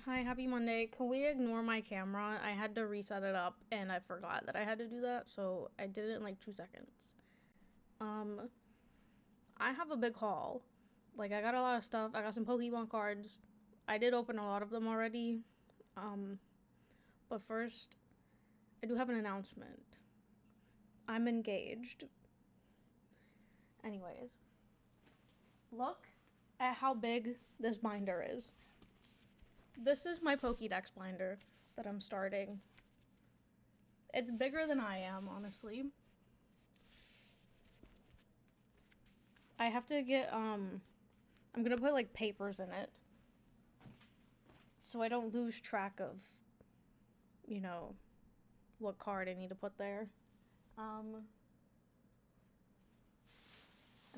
Hi, happy Monday. Can we ignore my camera? I had to reset it up and I forgot that I had to do that, so I did it in like 2 seconds. Um, I have a big haul. Like, I got a lot of stuff. I got some Pokemon cards. I did open a lot of them already. Um, but first, I do have an announcement. I'm engaged. Anyways, look at how big this binder is. This is my Pokédex binder that I'm starting. It's bigger than I am, honestly. I have to get, I'm gonna put like papers in it so I don't lose track of, you know, what card I need to put there. And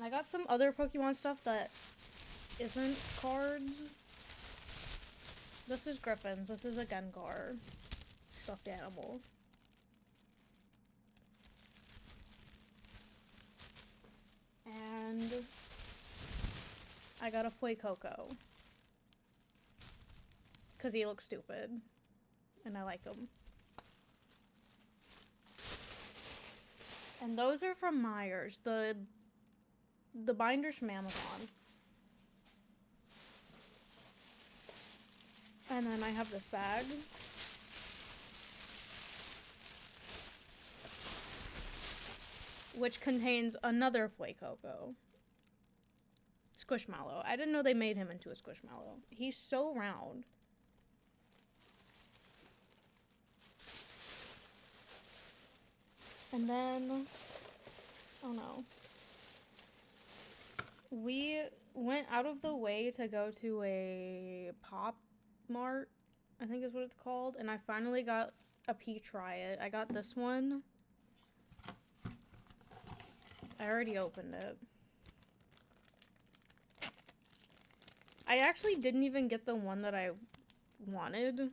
I got some other Pokemon stuff that isn't cards. This is Griffin's. This is a Gengar stuffed animal. And I got a Fuecoco. Because he looks stupid. And I like him. And those are from Myers. The binder's from Amazon. And then I have this bag. Which contains another Fuecoco. Squishmallow. I didn't know they made him into a Squishmallow. He's so round. And then, oh no. We went out of the way to go to a Pop Mart, I think is what it's called, and I finally got a Peach Riot. I got this one. I already opened it. I actually didn't even get the one that I wanted.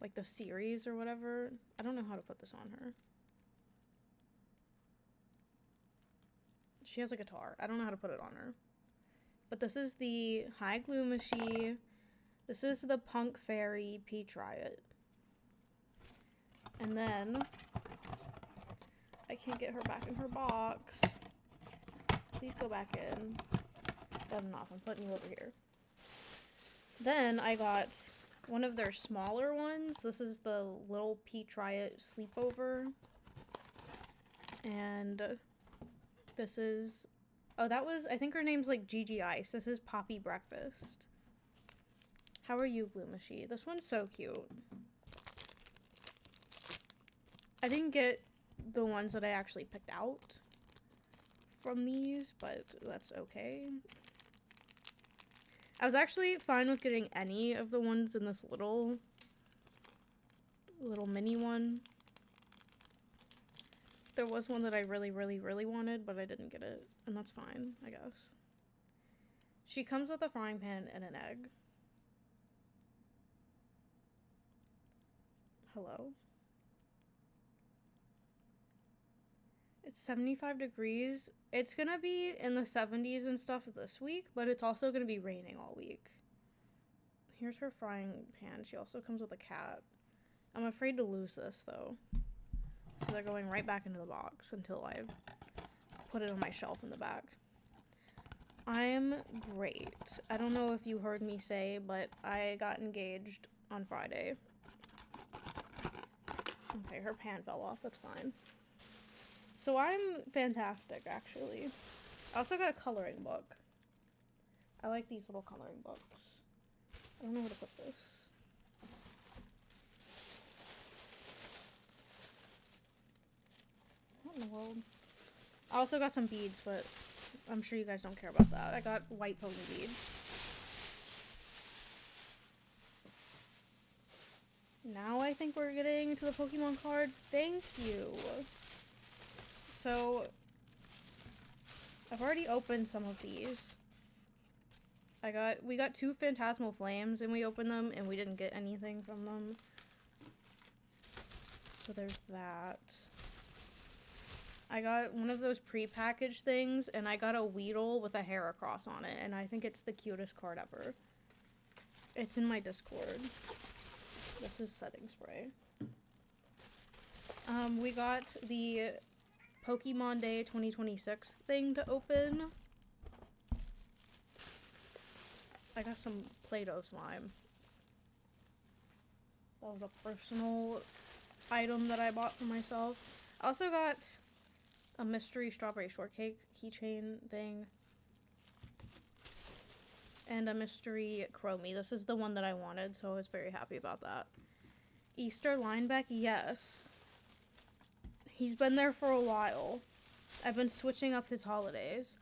Like the series or whatever. I don't know how to put this on her. She has a guitar. I don't know how to put it on her. But this is the High Gloomishy. This is the Punk Fairy Peach Riot. And then I can't get her back in her box. Please go back in. That's enough. I'm putting you over here. Then I got one of their smaller ones. This is the little Peach Riot Sleepover. And this is... Oh, that was... I think her name's like Gigi Ice. This is Poppy Breakfast. How are you, Gloomishy? This one's so cute. I didn't get the ones that I actually picked out from these, but that's okay. I was actually fine with getting any of the ones in this little mini one. There was one that I really, really, really wanted, but I didn't get it, and that's fine, I guess. She comes with a frying pan and an egg. Hello? It's 75 degrees. It's gonna be in the 70s and stuff this week, but it's also gonna be raining all week. Here's her frying pan. She also comes with a cat. I'm afraid to lose this, though. So they're going right back into the box until I put it on my shelf in the back. I'm great. I don't know if you heard me say, but I got engaged on Friday. Okay, her pan fell off. That's fine. So I'm fantastic, actually. I also got a coloring book. I like these little coloring books. I don't know where to put this. What in the world? I also got some beads, but I'm sure you guys don't care about that. I got white pony beads. Now I think we're getting to the Pokemon cards. Thank you. So, I've already opened some of these. We got 2 Phantasmal Flames, and we opened them, and we didn't get anything from them. So there's that. I got one of those pre-packaged things, and I got a Weedle with a Heracross on it, and I think it's the cutest card ever. It's in my Discord. This is setting spray. We got the Pokemon Day 2026 thing to open. I got some Play-Doh slime. That was a personal item that I bought for myself. I also got a mystery strawberry shortcake keychain thing. And a mystery Chromie. This is the one that I wanted, so I was very happy about that. Easter Lineback, yes. He's been there for a while. I've been switching up his holidays.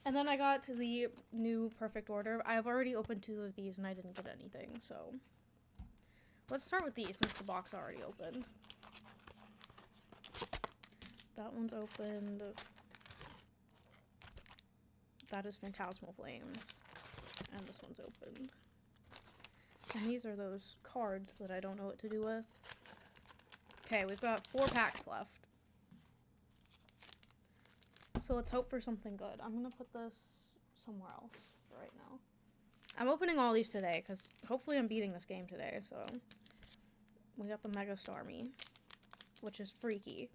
And then I got the new Perfect Order. I've already opened 2 of these and I didn't get anything, so... Let's start with these since the box already opened. That one's opened. That is Phantasmal Flames. And this one's opened. And these are those cards that I don't know what to do with. Okay, we've got 4 packs left. So let's hope for something good. I'm gonna put this somewhere else for right now. I'm opening all these today, because hopefully I'm beating this game today, so... We got the Mega Starmie, which is freaky.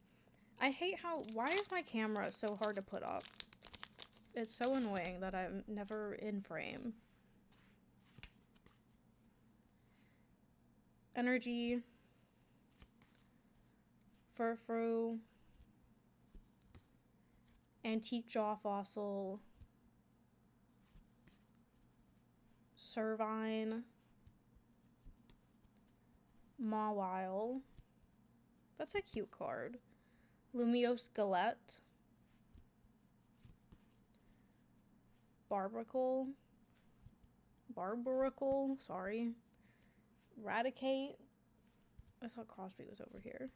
I hate how... Why is my camera so hard to put up? It's so annoying that I'm never in frame. Energy. Furfrou. Antique Jaw Fossil. Servine. Mawile. That's a cute card. Lumiosquelette. Barbaracle, sorry. Raticate. I thought Crosby was over here.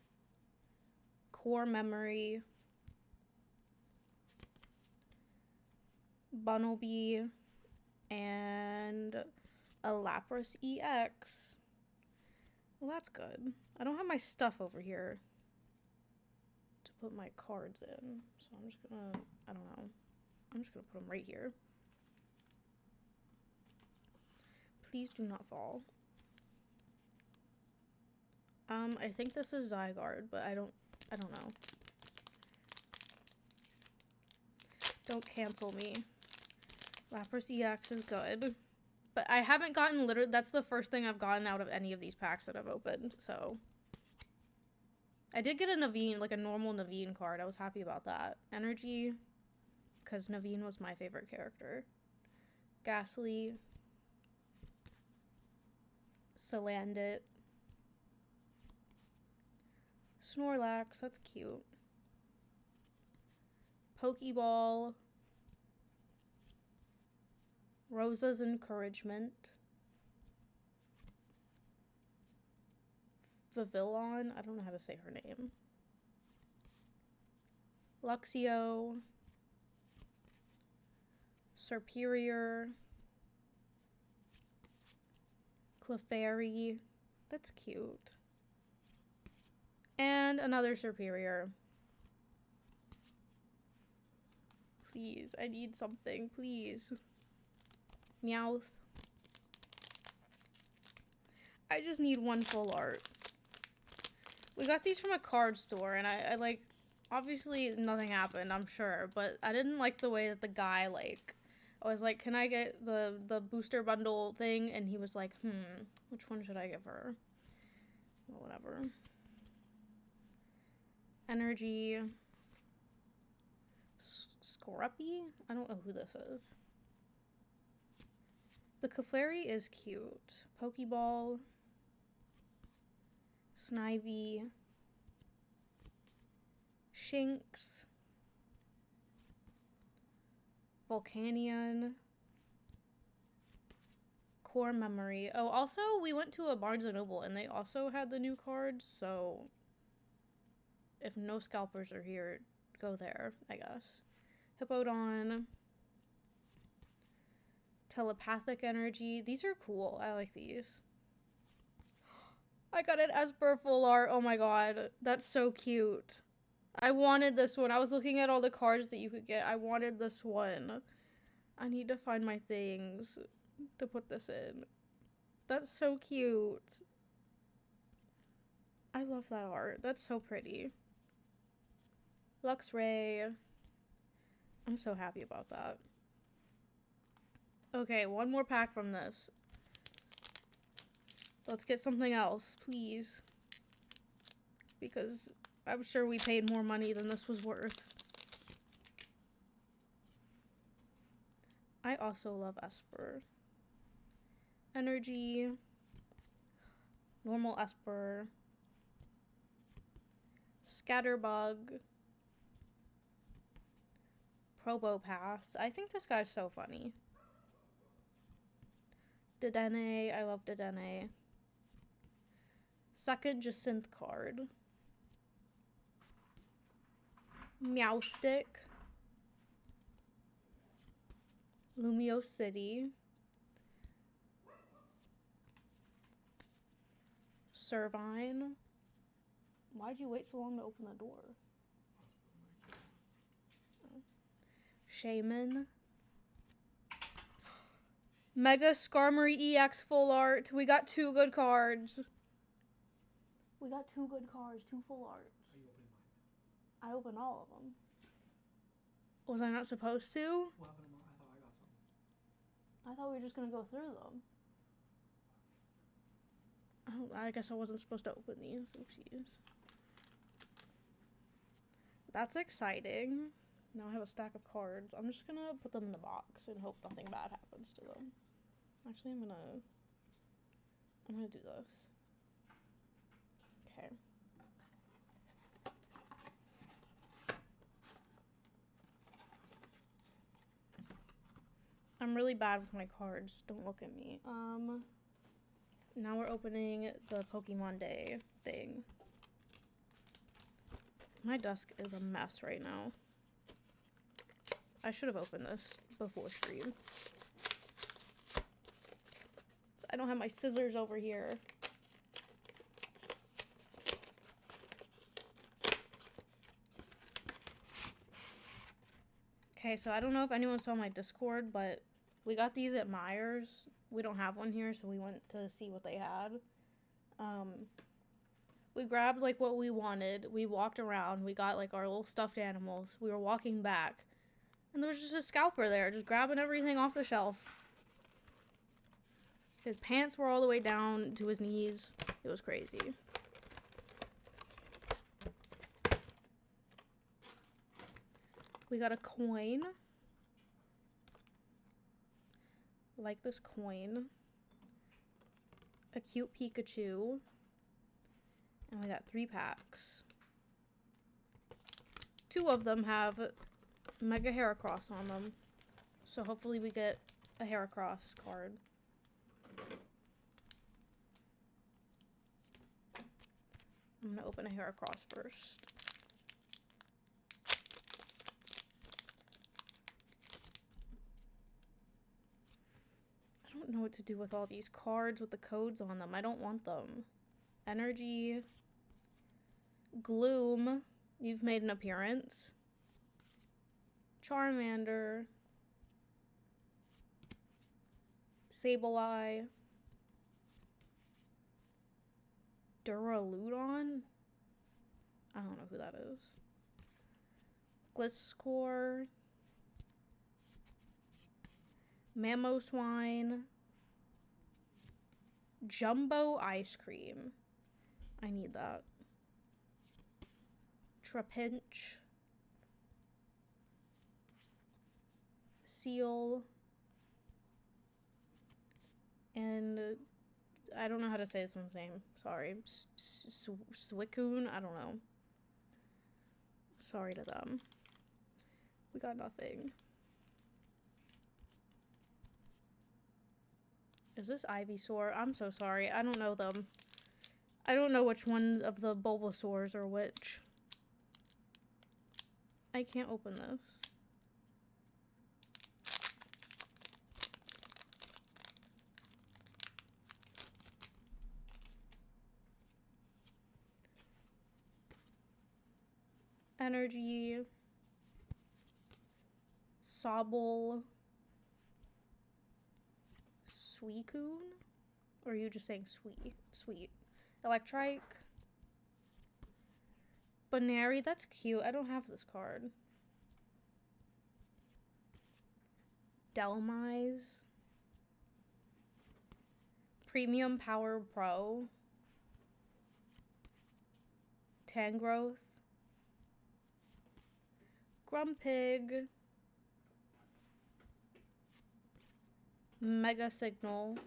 Core Memory. Bunnelby. And a Lapras EX. Well, that's good. I don't have my stuff over here to put my cards in. So I'm just gonna, I don't know. I'm just gonna put them right here. Please do not fall. I think this is Zygarde, but I don't know. Don't cancel me. Lapras EX is good. But I haven't gotten that's the first thing I've gotten out of any of these packs that I've opened, so. I did get a Naveen, like a normal Naveen card. I was happy about that. Energy, because Naveen was my favorite character. Ghastly. Salandit. Snorlax, that's cute. Pokeball. Rosa's Encouragement. Vivillon, I don't know how to say her name. Luxio. Serperior. Clefairy. That's cute. And another Serperior. Please, I need something, please. Meowth. I just need one full art. We got these from a card store, and I like, obviously nothing happened, I'm sure, but I didn't like the way that the guy, like, I was like, can I get the booster bundle thing? And he was like, which one should I give her? Well, whatever. Energy. Scorupy? I don't know who this is. The Clefairy is cute. Pokeball. Snivy. Shinx. Volcanion. Core Memory. Oh, also, we went to a Barnes & Noble, and they also had the new cards, so if no scalpers are here, go there, I guess. Hippowdon. Telepathic Energy. These are cool. I like these. I got an Esper full art. Oh my god. That's so cute. I wanted this one. I was looking at all the cards that you could get. I wanted this one. I need to find my things. to put this in. That's so cute. I love that art. That's so pretty. Luxray. I'm so happy about that. Okay, one more pack from this. Let's get something else, please. Because I'm sure we paid more money than this was worth. I also love Esper. Energy. Normal Esper. Scatterbug. Probopass. I think this guy's so funny. Dedenne. I love Dedenne. Second Jacynth card. Meowstic. Lumio City. Servine. Why'd you wait so long to open the door? Shaman. Mega Skarmory EX full art. We got 2 good cards. We got 2 good cards, 2 full arts. Are you opening mine? I opened all of them. Was I not supposed to? What happened to mine? I thought I got something. I thought we were just gonna go through them. I guess I wasn't supposed to open these. Oopsies. That's exciting. Now I have a stack of cards. I'm just gonna put them in the box and hope nothing bad happens to them. Actually, I'm gonna do this. Okay. I'm really bad with my cards. Don't look at me. Now we're opening the Pokemon Day thing. My desk is a mess right now. I should have opened this before stream. I don't have my scissors over here. Okay, so I don't know if anyone saw my Discord, but we got these at Myers. We don't have one here, so we went to see what they had. We grabbed, like, what we wanted. We walked around. We got, like, our little stuffed animals. We were walking back. And there was just a scalper there, just grabbing everything off the shelf. His pants were all the way down to his knees. It was crazy. We got a coin. Like this coin. A cute Pikachu. And we got 3 packs. 2 of them have Mega Heracross on them. So hopefully we get a Heracross card. I'm gonna open a Heracross first. I don't know what to do with all these cards with the codes on them. I don't want them. Energy. Gloom. You've made an appearance. Charmander. Sableye. Duraludon? I don't know who that is. Gliscor. Mamoswine. Jumbo ice cream. I need that. Trapinch. Seal. And I don't know how to say this one's name. Sorry. Suicune? I don't know. Sorry to them. We got nothing. Is this Ivysaur? I'm so sorry. I don't know them. I don't know which one of the Bulbasaurs are which. I can't open this. Energy. Sobble. Suicune? Or are you just saying sweet? Sweet. Electrike. Banary, that's cute. I don't have this card. Delmise. Premium Power Pro. Tangrowth. Grumpig. Mega Signal.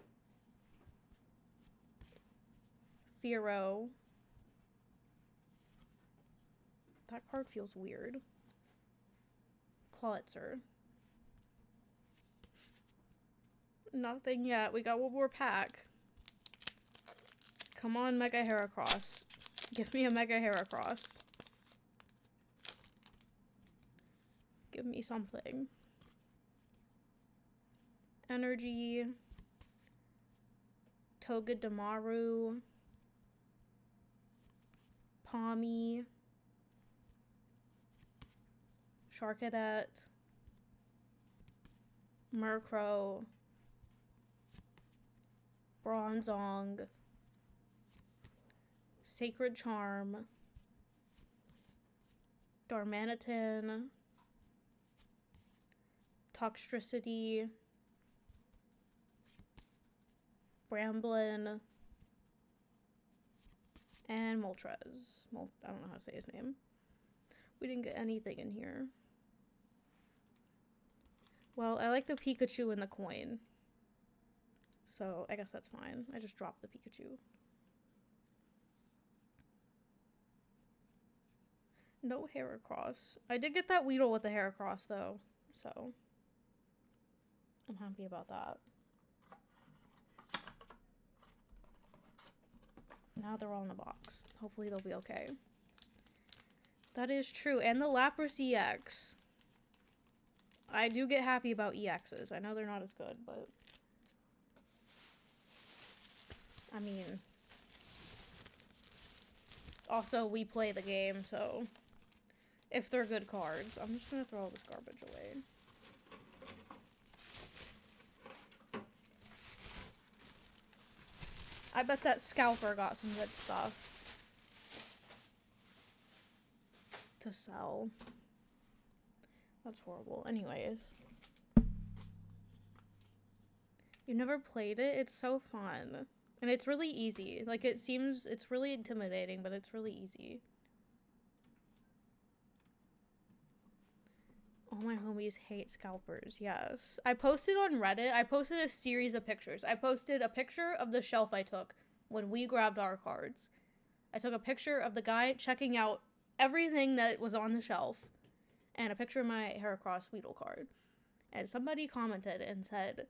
Fearow. That card feels weird. Clawitzer. Nothing yet. We got one more pack. Come on, Mega Heracross. Give me a Mega Heracross. Give me something. Energy. Togedemaru. Palmy. Sharkadet. Murkrow. Bronzong. Sacred Charm. Darmanitan. Toxtricity. Bramblin. And Moltres. I don't know how to say his name. We didn't get anything in here. Well, I like the Pikachu and the coin. So, I guess that's fine. I just dropped the Pikachu. No Heracross. I did get that Weedle with the Heracross, though. So, I'm happy about that. Now they're all in a box. Hopefully they'll be okay. That is true. And the Lapras EX. I do get happy about EXs. I know they're not as good, but... I mean... Also, we play the game, so... If they're good cards. I'm just gonna throw all this garbage away. I bet that Scalper got some good stuff to sell. That's horrible. Anyways. You've never played it? It's so fun. And it's really easy. Like, it seems... It's really intimidating, but it's really easy. All my homies hate scalpers. Yes. I posted on Reddit. I posted a series of pictures. I posted a picture of the shelf I took when we grabbed our cards. I took a picture of the guy checking out everything that was on the shelf. And a picture of my Heracross Weedle card. And somebody commented and said,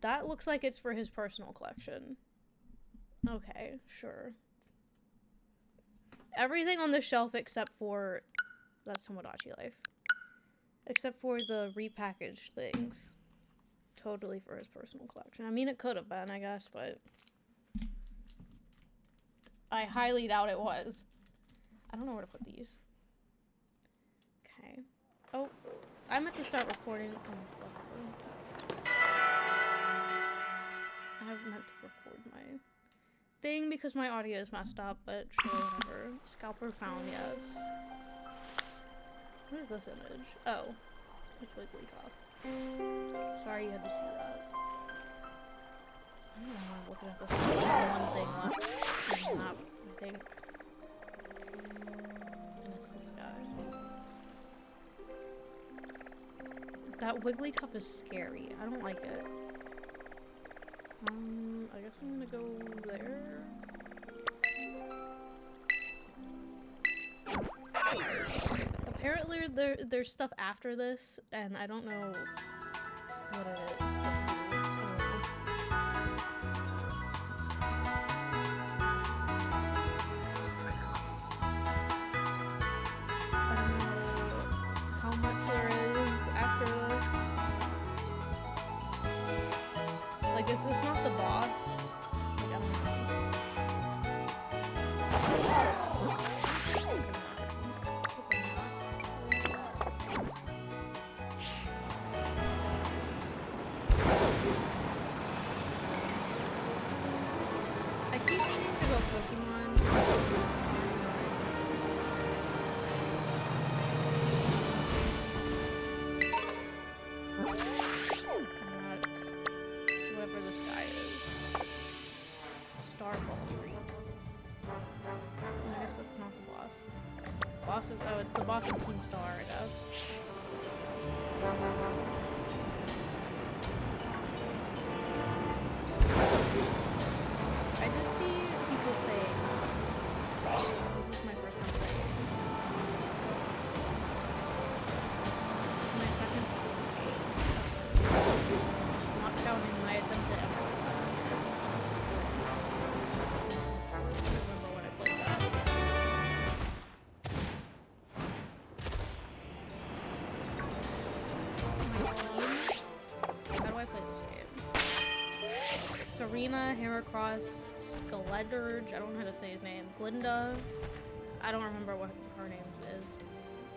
that looks like it's for his personal collection. Okay, sure. Everything on the shelf except for... That's Tomodachi Life. Except for the repackaged things. Totally for his personal collection. I mean, it could have been, I guess, but... I highly doubt it was. I don't know where to put these. Okay. Oh, I meant to start recording. Oh, I have meant to record my thing because my audio is messed up, but sure, whatever. Scalper found, yes. What is this image? Oh, it's Wigglytuff. Sorry you had to see that. I don't know why I'm looking at this one thing left. It's not, I think. And it's this guy. That Wigglytuff is scary. I don't like it. I guess I'm gonna go there. Apparently there's stuff after this, and I don't know what it is. I don't know how much there is after this. Like, is this not the boss? Like, I don't know. Oh, it's the boss of Team Star, I guess. I did see people saying, this is my first time playing. This is my second game. Not counting my attempt at Emerald last year. I remember when I played that. How do I play this game? Serena, Heracross, Skeleturge, I don't know how to say his name. Glinda, I don't remember what her name is.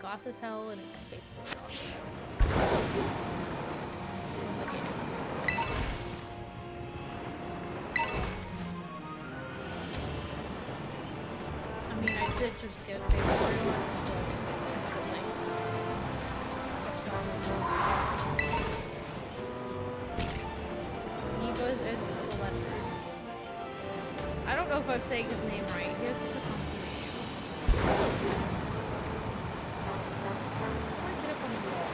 Gothitelle, and Faithful. I mean, I did just get Faithful. Divas and Skeleturge. I don't know if I'm saying his name right. He has such a funky name. How do I get up on the wall?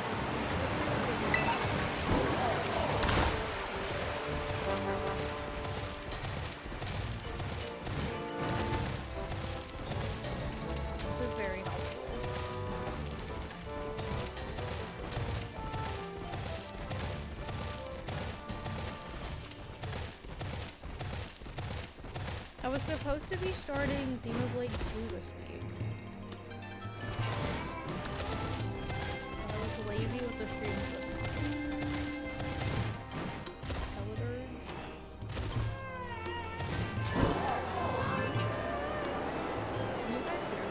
This is very helpful. I was supposed to be starting Xenoblade 2 this week. But I was lazy with the streams this week. Skeleturge. Can you guys hear me?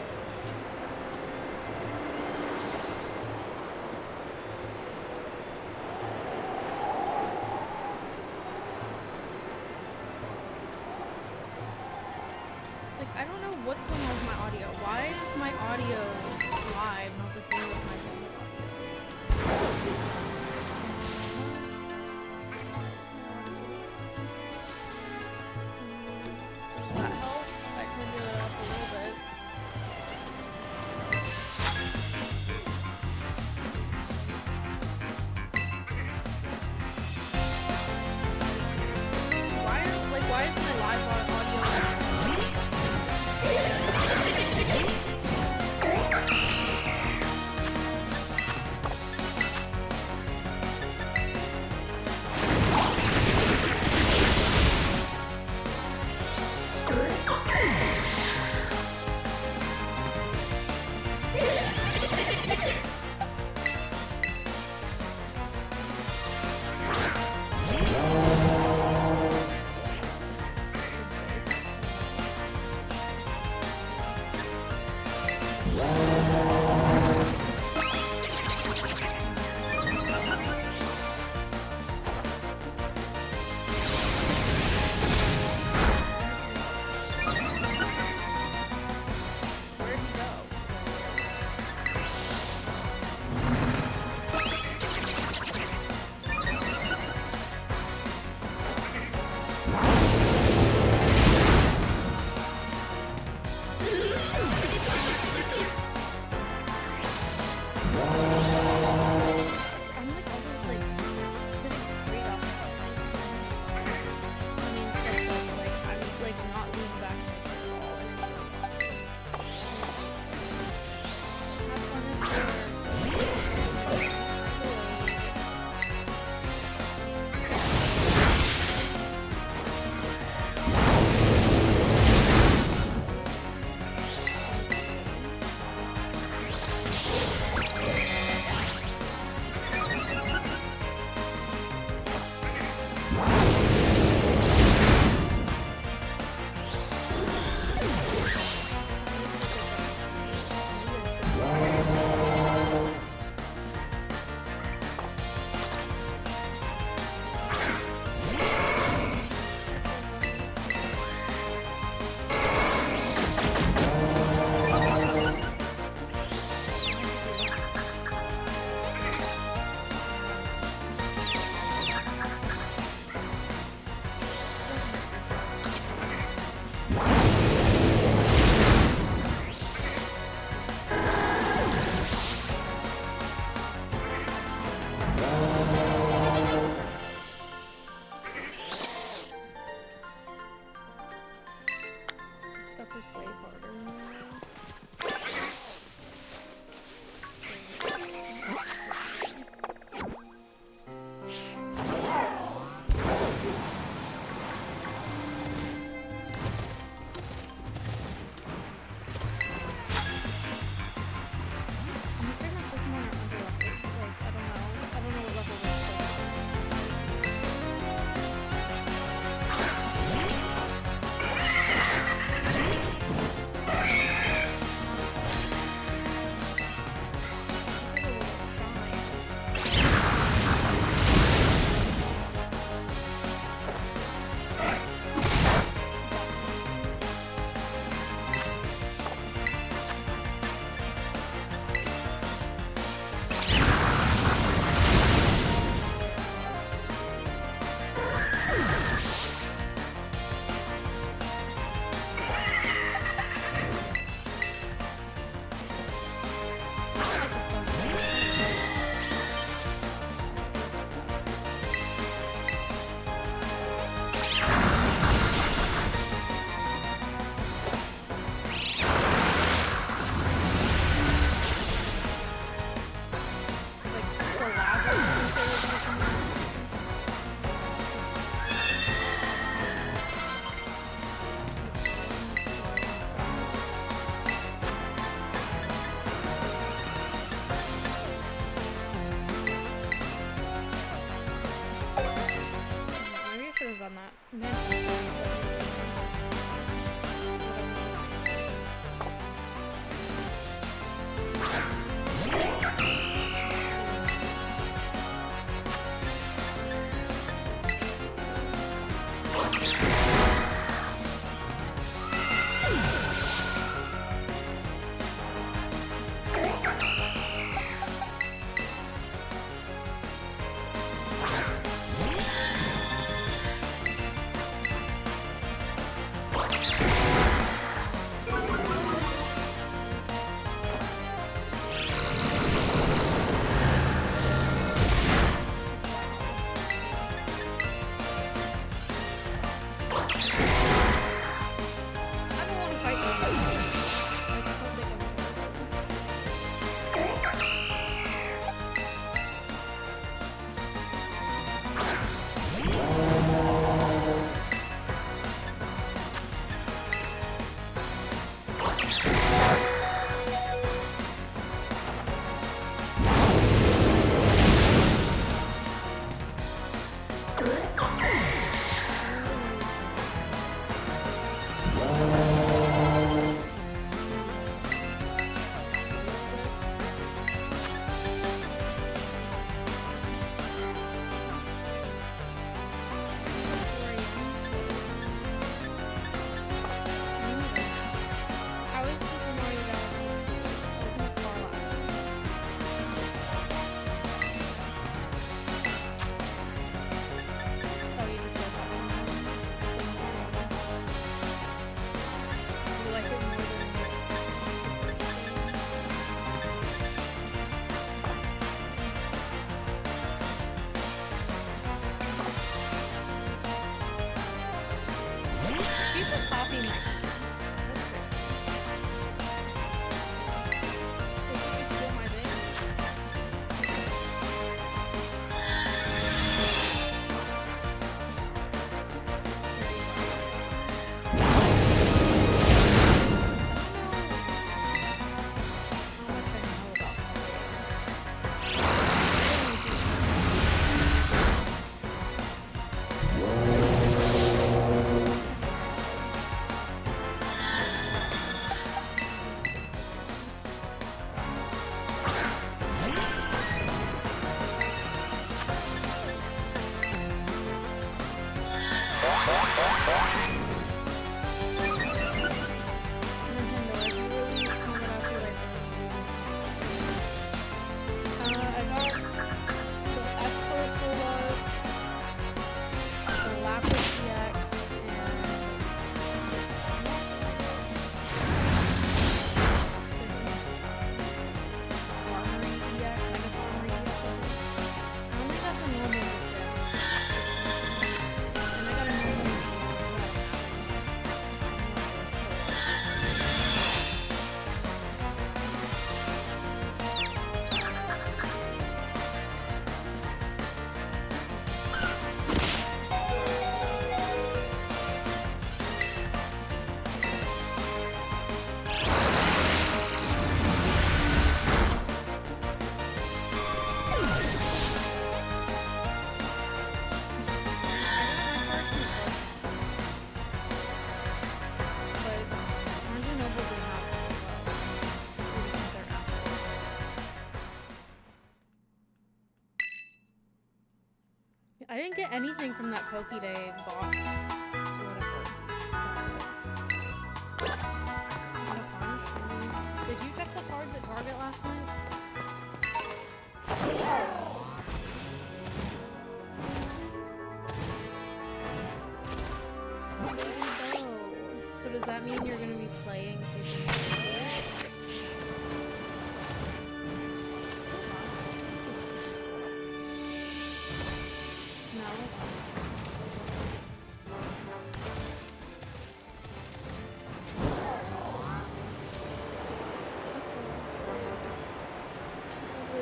Like, I don't know what's going on with my audio. Why is my audio live not the same as my phone audio? Does that help? I turned it up a little bit. Why is my live audio like where'd he go? I'm like always like sitting straight up. I mean, like I'm like not leaning back at all. Have fun in there. be my turn. That's great. Did you just steal my thing? I didn't get anything from that Poke Day box. Or whatever. Did you check the cards at Target last night? So does that mean you're gonna be playing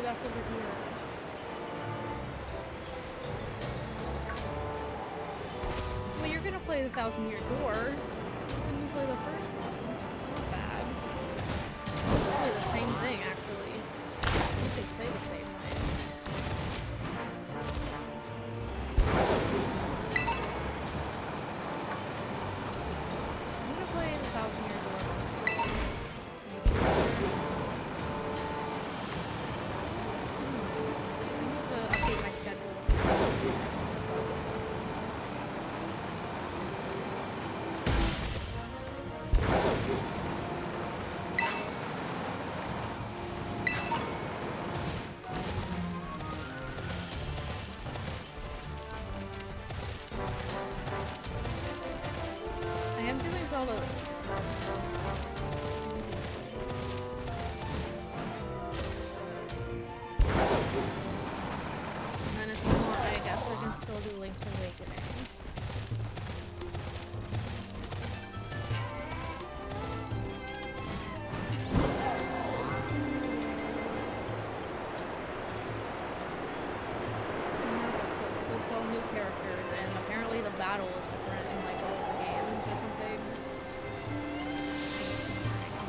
back over here. Well, you're gonna play the 1,000-Year Door. When you play the first one, it's not bad. It's probably the same thing, actually. You could play the same way. I'm gonna play the 1,000-Year Door. Update my schedule. I am doing Zelda. Still do Link's Awakening. It's all new characters, and apparently the battle is different in like all the games or something.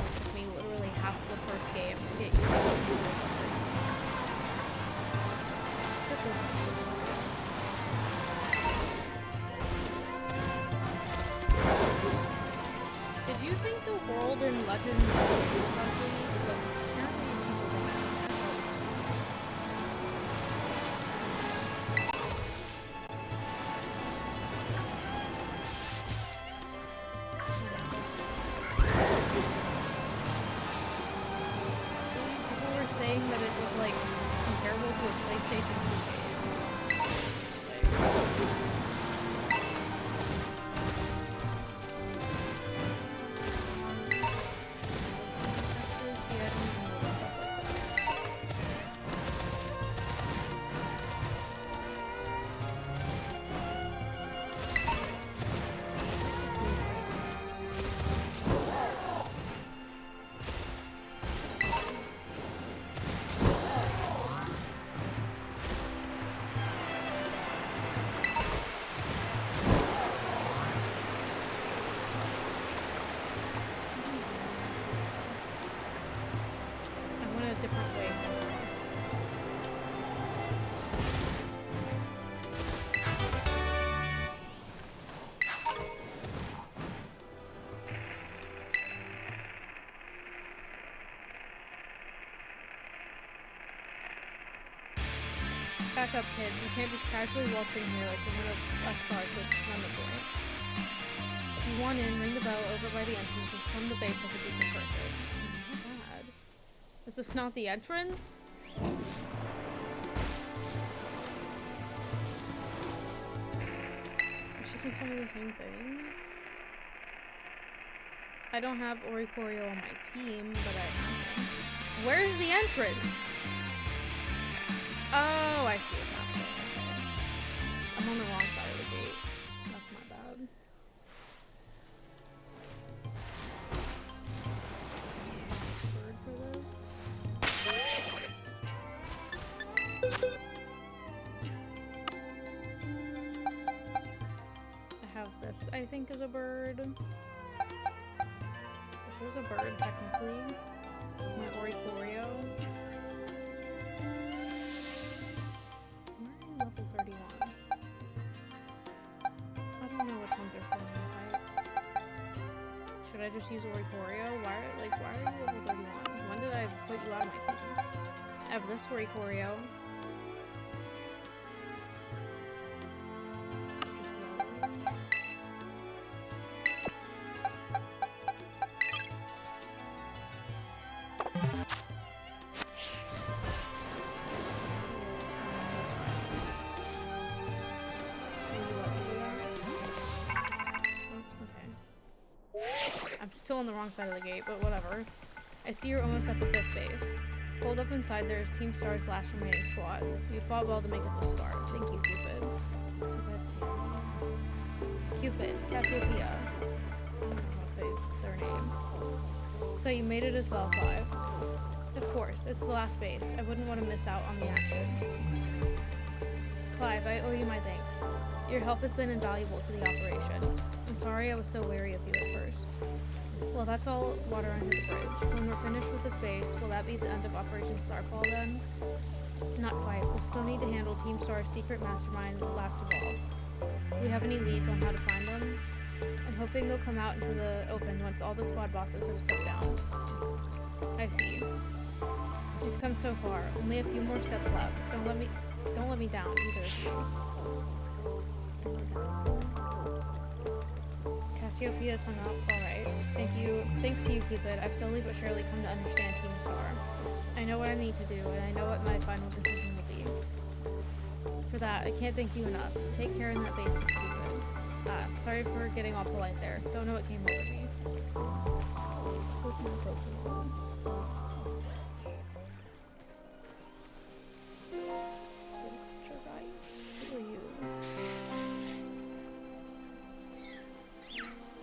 It took me literally half the first game to get used to it. This was Did you think the world in Legends was ugly? Because apparently people think people were saying that it was like comparable to a PlayStation 2 game. back up, kid. You can't just casually waltz in here like you're one of us stars with run the boy. If you want in, ring the bell over by the entrance and storm the base like a decent person. Not bad. Is this not the entrance? Is she gonna tell me the same thing? I don't have Oricorio on my team, but I have him. Where's the entrance? Oh, I see what's happening. Okay. I'm on the wrong side of the gate. That's my bad. Bird for this. I have this, I think, is a bird. This is a bird, technically. My Oricorio. Why are you level 31? I don't know which ones are for me, right? Should I just use Oricorio? Why are you level 31? When did I put you out of my team? I have this Oricorio. I'm still on the wrong side of the gate, but whatever. I see you're almost at the 5th base. Hold up inside, there's Team Star's last remaining squad. You fought well to make it this far. Thank you, Cupid. Cupid, Cassiopeia. I don't know how to say their name. So you made it as well, Clive. Of course, it's the last base. I wouldn't want to miss out on the action. Clive, I owe you my thanks. Your help has been invaluable to the operation. I'm sorry I was so wary of you at first. Well, that's all water under the bridge. When we're finished with this base, will that be the end of Operation Starfall then? Not quite. We'll still need to handle Team Star's secret mastermind last of all. Do we have any leads on how to find them? I'm hoping they'll come out into the open once all the squad bosses have stepped down. I see. You've come so far. Only a few more steps left. Don't let me down, either of you. Cassiopeia's hung up. Alright. Thanks to you, Cupid, I've slowly but surely come to understand Team Star. I know what I need to do, and I know what my final decision will be. For that, I can't thank you enough. Take care in that base, Mr. Cupid. Sorry for getting all polite there. Don't know what came over me. Who's my Pokemon? Who are you?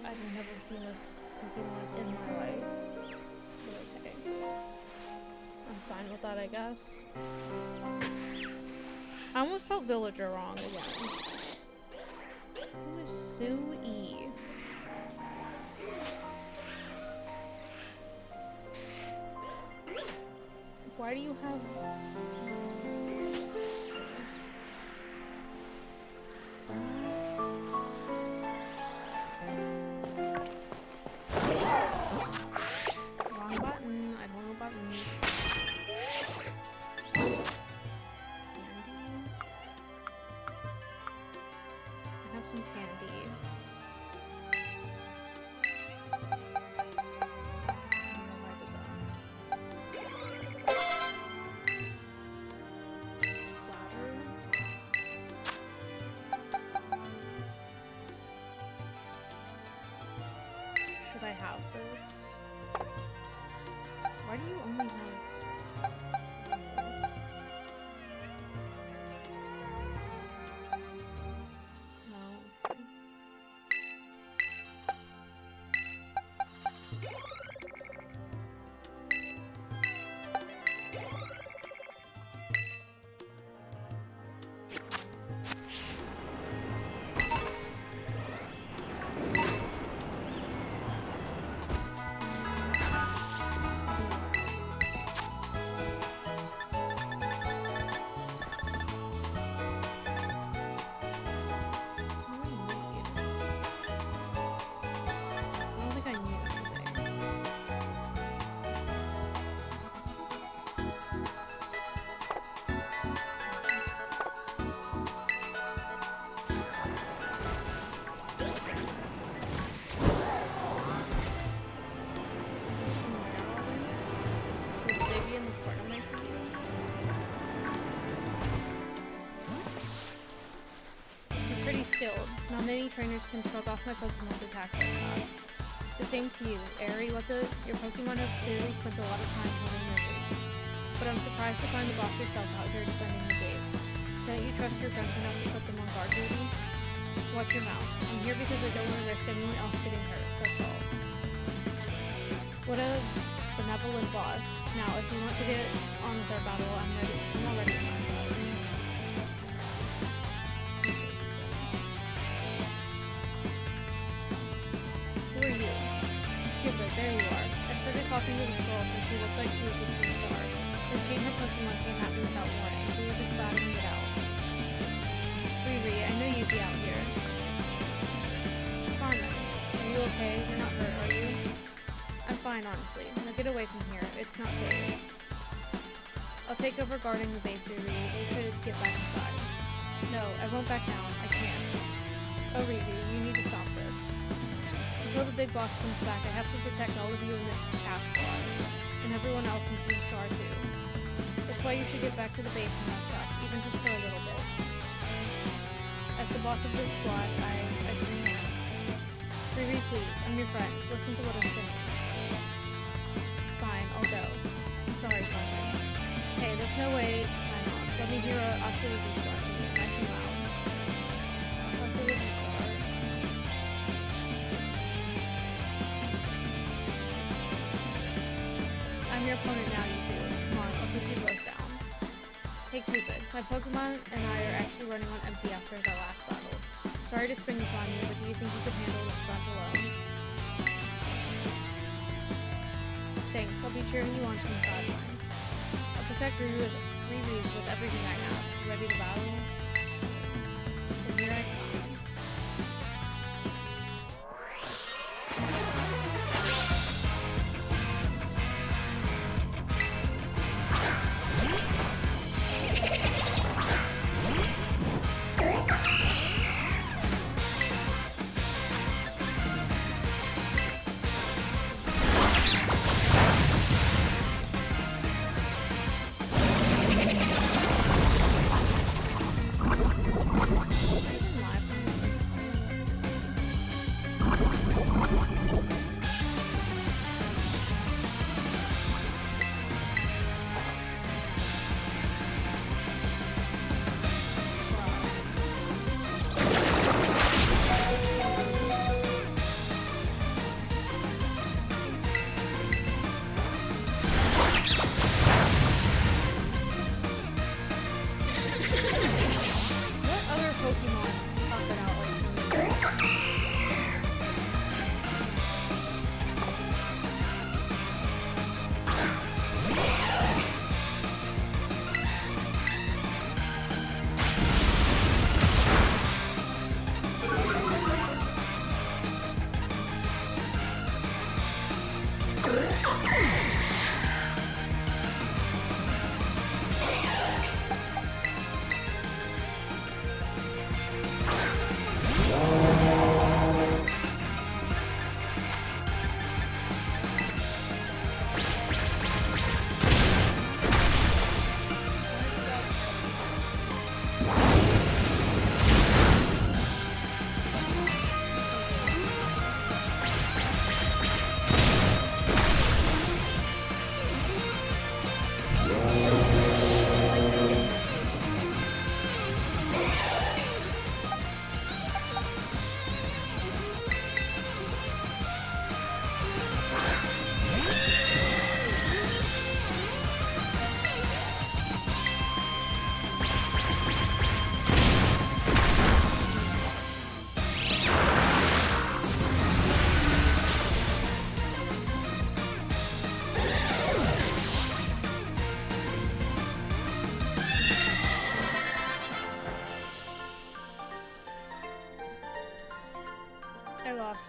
I've never seen this Pokemon in my life. But okay. I'm fine with that, I guess. I almost felt Villager wrong again. Who is Sue-E? Why do you have... Wrong button. I don't know buttons. Candy. I have some candy. skilled. Not many trainers can shrug off my Pokemon's attacks like that. The same to you, Aerie. Your Pokemon have clearly spent a lot of time honing their moves. But I'm surprised to find the boss yourself out here defending the gates. Don't you trust your friends enough to put them on guard duty? Watch your mouth. I'm here because I don't want to risk anyone else getting hurt, that's all. What a benevolent boss. Now, if you want to get on with our battle, I'm ready. I'm all ready on my side. Who are you? Cupid, there you are. I started talking to this girl and she looked like she was a true star. Then she and her Pokemon came at me without warning. We were just battling it out. Riri, I knew you'd be out here. Carmen, are you okay? You're not hurt, are you? I'm fine, honestly. Now get away from here. It's not safe. I'll take over guarding the base, Riri. You should get back inside. No, I won't back down. I can't. Oh, Riri, you need to stop this. Until the big boss comes back, I have to protect all of you in the Cap Squad. And everyone else in Team Star, too. That's why you should get back to the base and rest up, even just for a little bit. As the boss of this squad, I dream on. Riri, please. I'm your friend. Listen to what I'm saying. Fine, I'll go. I'm sorry, Carmen. Hey, there's no way to sign off. Let me hear a Absolutely Star from you, nice and loud. Absolutely Star. I'm your opponent now, you two. Come on, I'll take you both down. Hey, Cupid. My Pokemon and I are actually running on empty after that last battle. Sorry to spring this on you, but do you think you could handle this brunt alone? Thanks, I'll be cheering you on from the sidelines. I'll protect Riri with everything I have. Ready to battle? Then here I come.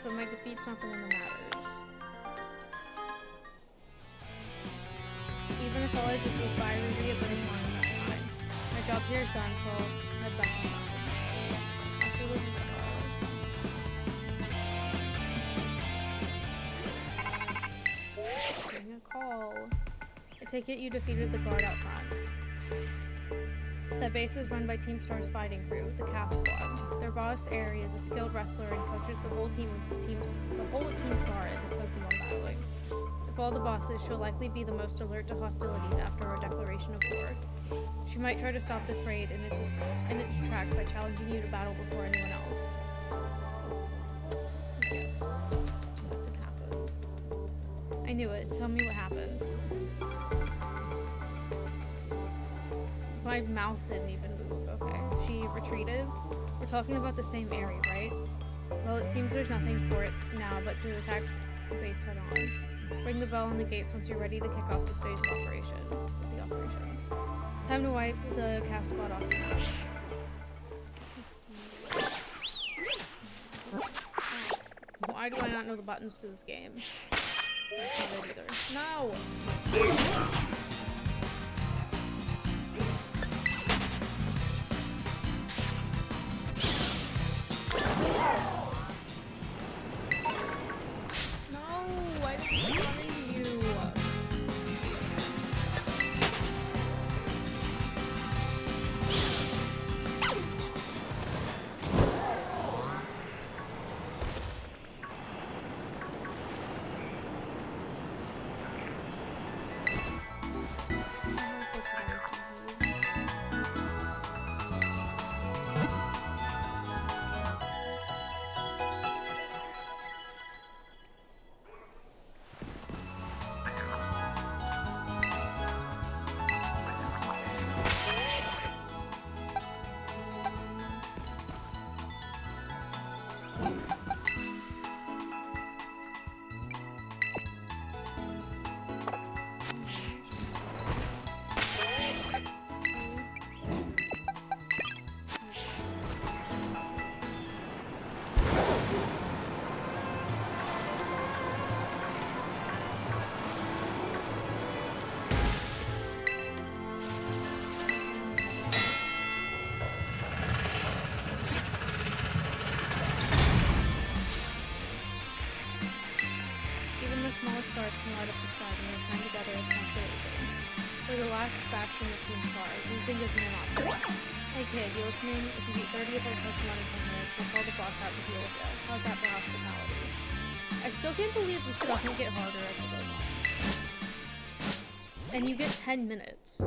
But my defeat's not the one that matters. Even if all I did was buy Riri a bit of wine, that's fine. My job here is done, so I'll head back inside. Absolutely so. Getting a call. I take it you defeated the guard out front. The base is run by Team Star's fighting crew, the Calf Squad. Their boss, Aerie, is a skilled wrestler and coaches the whole of Team Star in Pokemon battling. Of all the bosses, she'll likely be the most alert to hostilities after our declaration of war. She might try to stop this raid in its tracks by challenging you to battle before anyone else. Yes, that did happen. I knew it. Tell me what happened. My mouse didn't even move. Okay. She retreated. We're talking about the same area, right? Well, it seems there's nothing for it now but to attack the base head on. Ring the bell on the gates once you're ready to kick off this phase of operation. Time to wipe the Calf Squad off the map. Why do I not know the buttons to this game? That's not it either. No! Stars can light up the sky when they shine together as constellations. We're the last bastion of Team Star. Losing isn't an option. Hey kid, you listening? If you beat 30 of our Pokemon in 10 minutes, we'll call the boss out to deal with you. How's that for hospitality? I still can't believe this doesn't get harder as it goes on. And you get 10 minutes.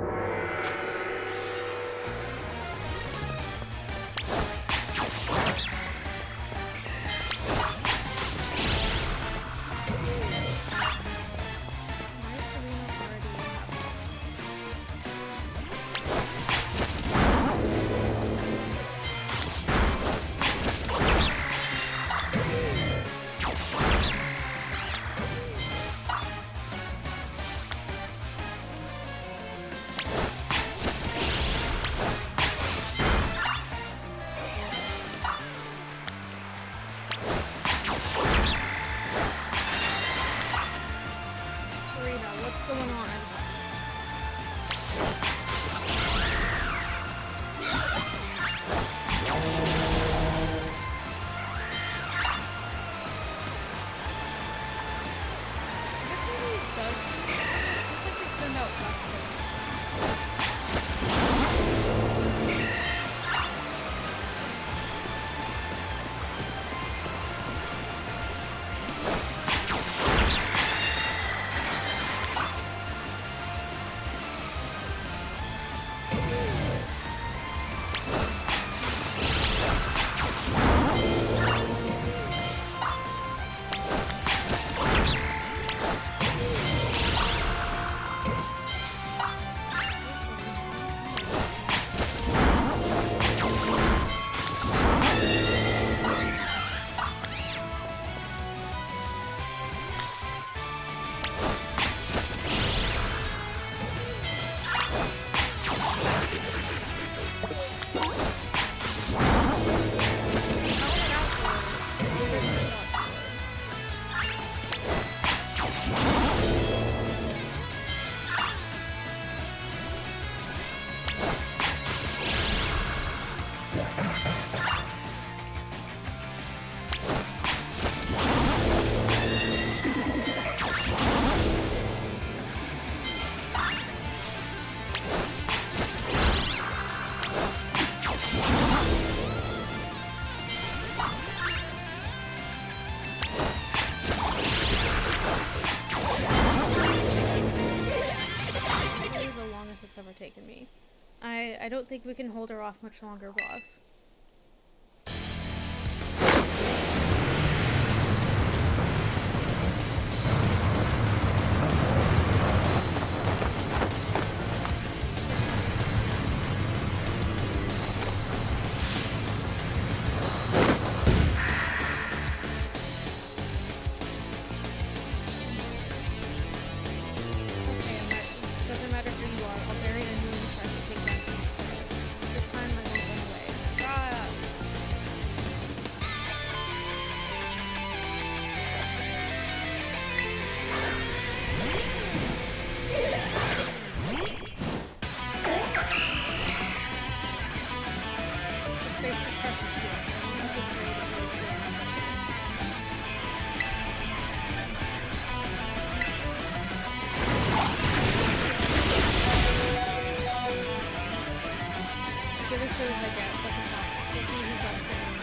I don't think we can hold her off much longer, boss. Doesn't matter who you are, I'll bury anyone who tries to take down from this world. This time I won't run away. Ah! His face is precious to us. I'm just afraid it will kill him. Give it to his I get, but it's not. We'll see who's outstanding.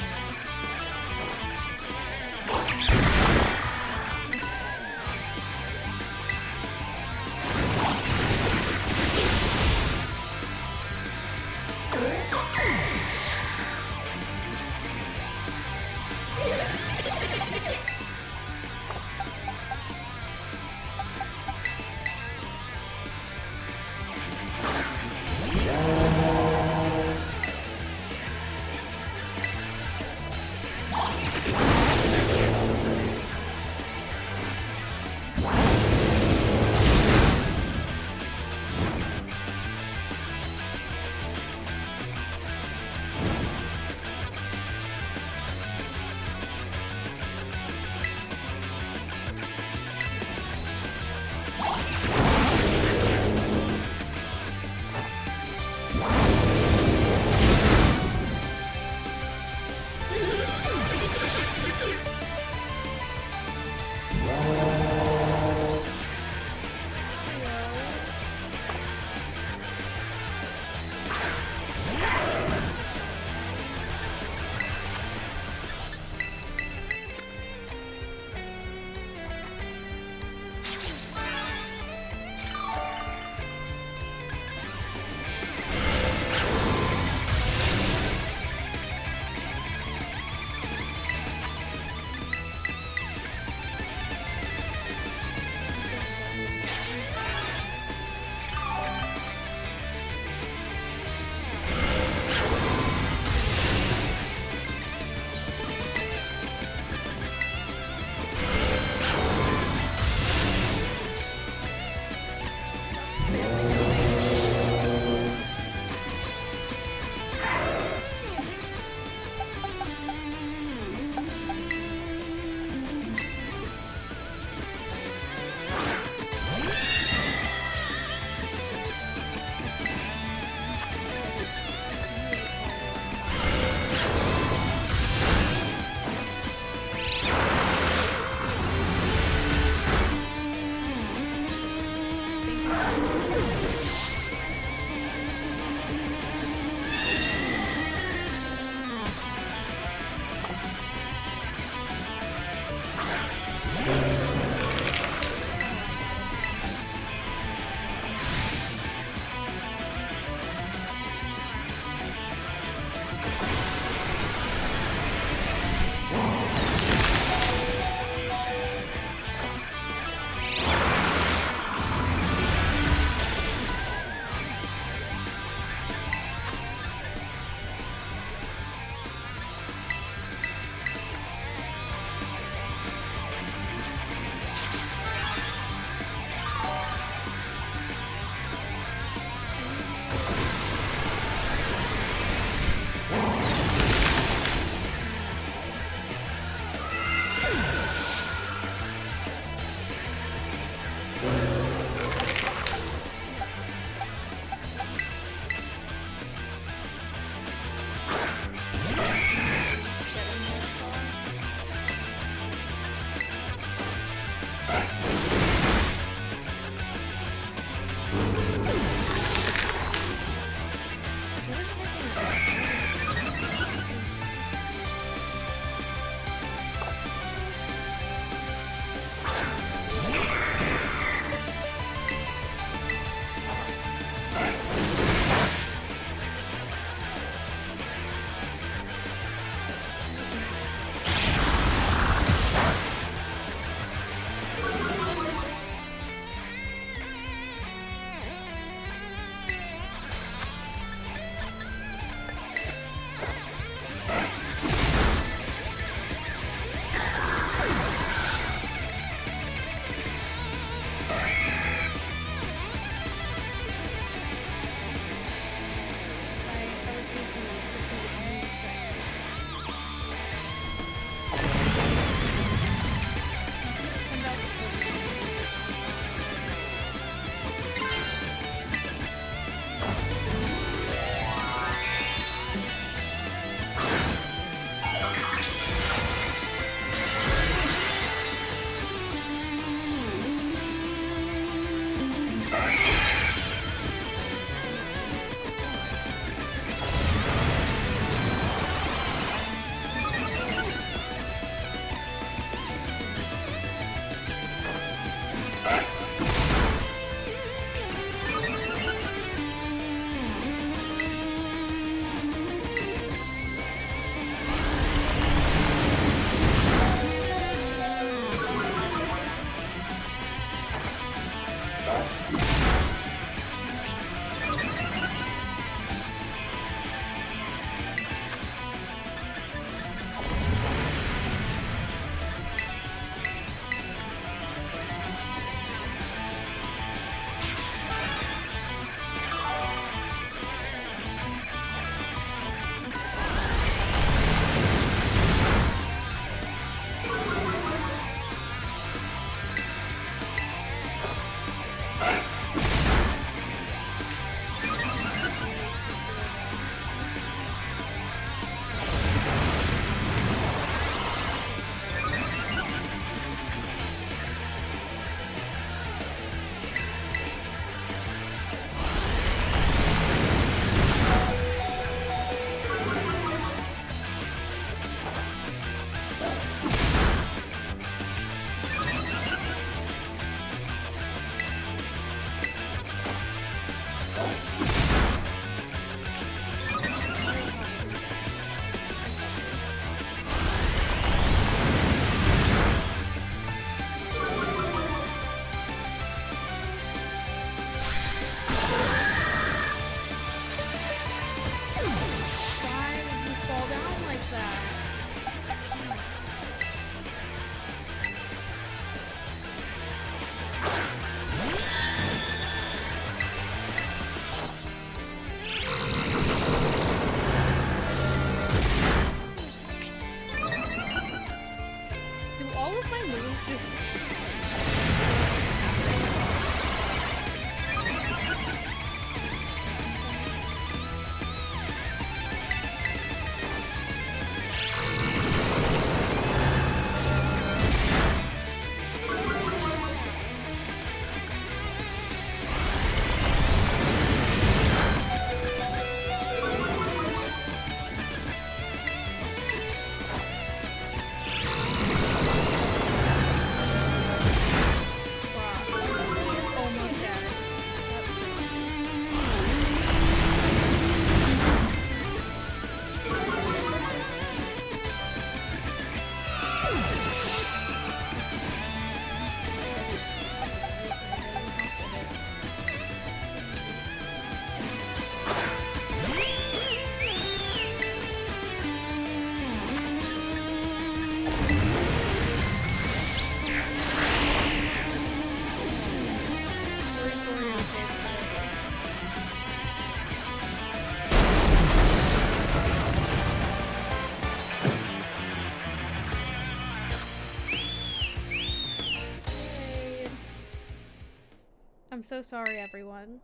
so sorry, everyone.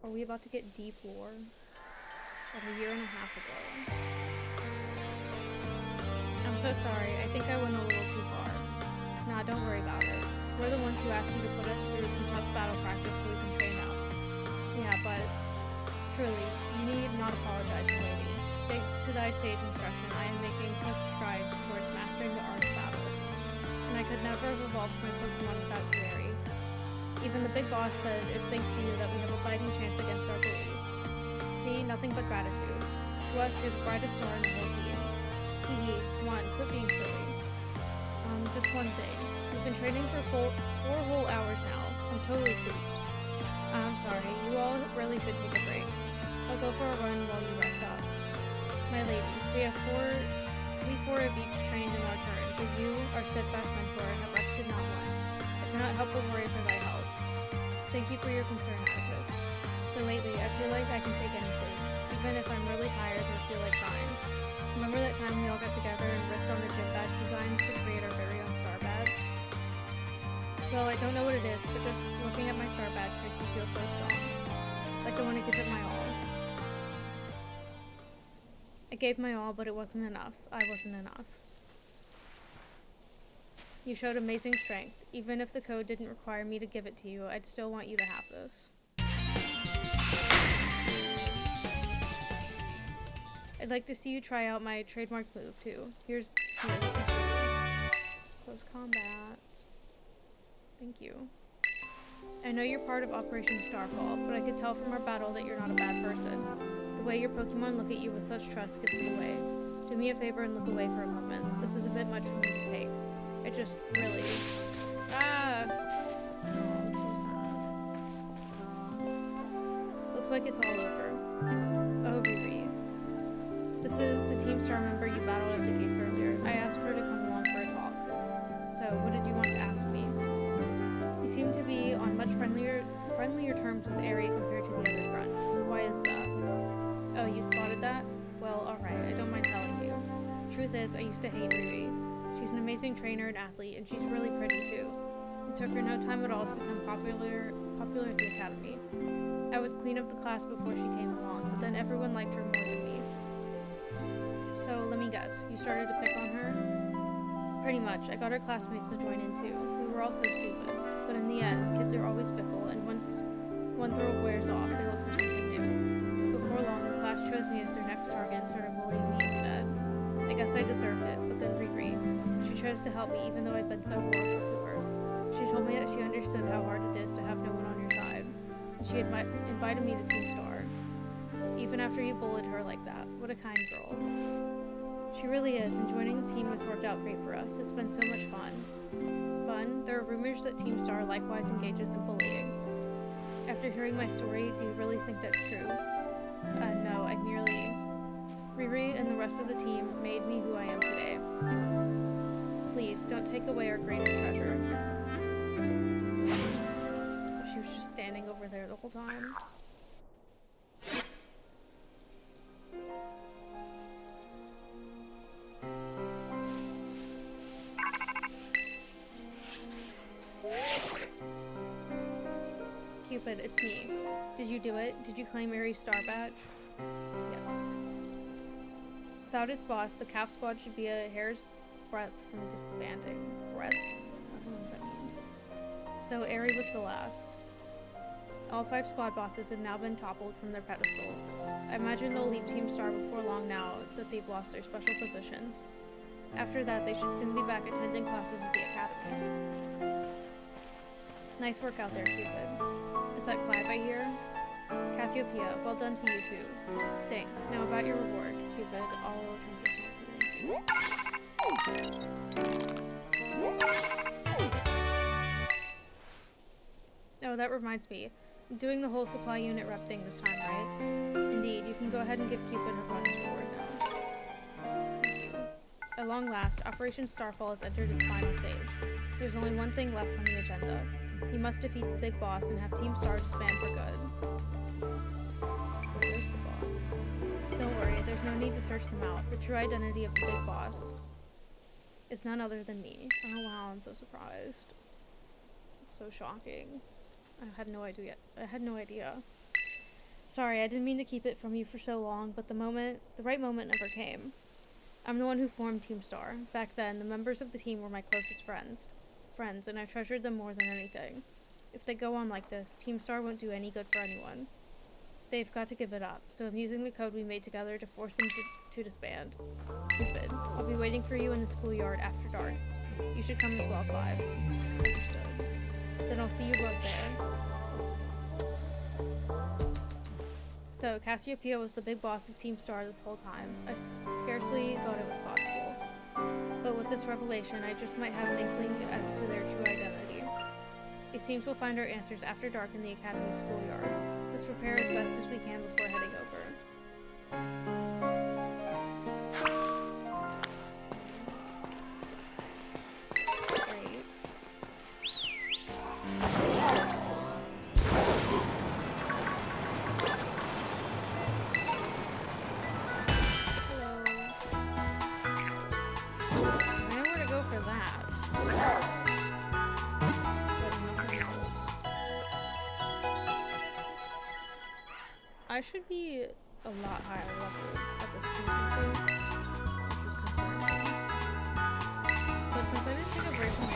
Are we about to get deep lore? Like a year and a half ago. I'm so sorry. I think I went a little too far. Nah, don't worry about it. We're the ones who asked you to put us through some tough battle practice so we can train up. Yeah, but truly, you need not apologize, milady. Thanks to thy sage instruction, I am making swift strides towards mastering the art of battle. And I could never have evolved my Pokemon without you, Mary. Even the big boss said it's thanks to you that we have a fighting chance against our bullies. See, nothing but gratitude. To us, you're the brightest star in the whole team. Hee, come on, quit being silly. Just one thing. We've been training for 4 whole hours now. I'm totally pooped. I'm sorry, you all really should take a break. I'll go for a run while you rest up. My lady, we four have each trained in our turn, but you, our steadfast mentor, have rested not once. I cannot help but worry for thy health. Thank you for your concern, Atticus. But lately, I feel like I can take anything, even if I'm really tired or feel like crying. Remember that time we all got together and riffed on the gym badge designs to create our very own star badge? Well, I don't know what it is, but just looking at my star badge makes me feel so strong. Like I want to give it my all. I gave my all, but it wasn't enough. I wasn't enough. You showed amazing strength. Even if the code didn't require me to give it to you, I'd still want you to have this. I'd like to see you try out my trademark move, too. Here's close combat. Thank you. I know you're part of Operation Starfall, but I could tell from our battle that you're not a bad person. The way your Pokemon look at you with such trust gives it away. Do me a favor and look away for a moment. This is a bit much for me to take. It just really... Oh, I'm so sad. Looks like it's all over. Oh, Riri. This is the Team Star member you battled at the gates earlier. I asked her to come along for a talk. So, what did you want to ask me? You seem to be on much friendlier terms with Aerie compared to the other grunts. Why is that? Oh, you spotted that? Well, alright, I don't mind telling you. Truth is, I used to hate Riri. She's an amazing trainer and athlete, and she's really pretty too. It took her no time at all to become popular at the academy. I was queen of the class before she came along, but then everyone liked her more than me. So, let me guess, you started to pick on her? Pretty much. I got her classmates to join in too. We were all so stupid. But in the end, kids are always fickle, and once one throw wears off, they look for something new. Before long, the class chose me as their next target and started bullying me instead. I guess I deserved it, but then Riri, she chose to help me even though I'd been so horrible to her. She told me that she understood how hard it is to have no one on your side. She invited me to Team Star. Even after you bullied her like that. What a kind girl. She really is, and joining the team has worked out great for us. It's been so much fun. Fun? There are rumors that Team Star likewise engages in bullying. After hearing my story, do you really think that's true? No, I merely... Riri and the rest of the team made me who I am today. Please, don't take away our greatest treasure. She was just standing over there the whole time. Cupid, it's me. Did you do it? Did you claim Aerie's star badge? Yes. Without its boss, the CAF squad should be a hair's breadth from disbanding. Breadth? I don't know what that means. So Aerie was the last. All 5 squad bosses have now been toppled from their pedestals. I imagine they'll leave Team Star before long now that they've lost their special positions. After that, they should soon be back attending classes at the academy. Nice work out there, Cupid. Is that Clive I hear? Cassiopeia, well done to you too. Thanks. Now about your reward, Cupid. I'll transfer something. Oh, that reminds me. I'm doing the whole supply unit rep thing this time, right? Indeed, you can go ahead and give Cupid her bonus reward now. Thank you. At long last, Operation Starfall has entered its final stage. There's only one thing left on the agenda. You must defeat the big boss and have Team Star disband for good. Where's the boss? Don't worry, there's no need to search them out. The true identity of the big boss is none other than me. Oh wow, I'm so surprised. so shocking. I had no idea. Sorry, I didn't mean to keep it from you for so long, but the right moment never came. I'm the one who formed Team Star. Back then, the members of the team were my closest friends, and I treasured them more than anything. If they go on like this, Team Star won't do any good for anyone. They've got to give it up, so I'm using the code we made together to force them to disband. Stupid. I'll be waiting for you in the schoolyard after dark. You should come as well, Clive. Understood. Then I'll see you both there. So, Cassiopeia was the big boss of Team Star this whole time. I scarcely thought it was possible. But with this revelation, I just might have an inkling as to their true identity. It seems we'll find our answers after dark in the Academy schoolyard. Let's prepare as best as we can before heading over. I should be a lot higher level at this point, which is concerning. But since I didn't take a break from my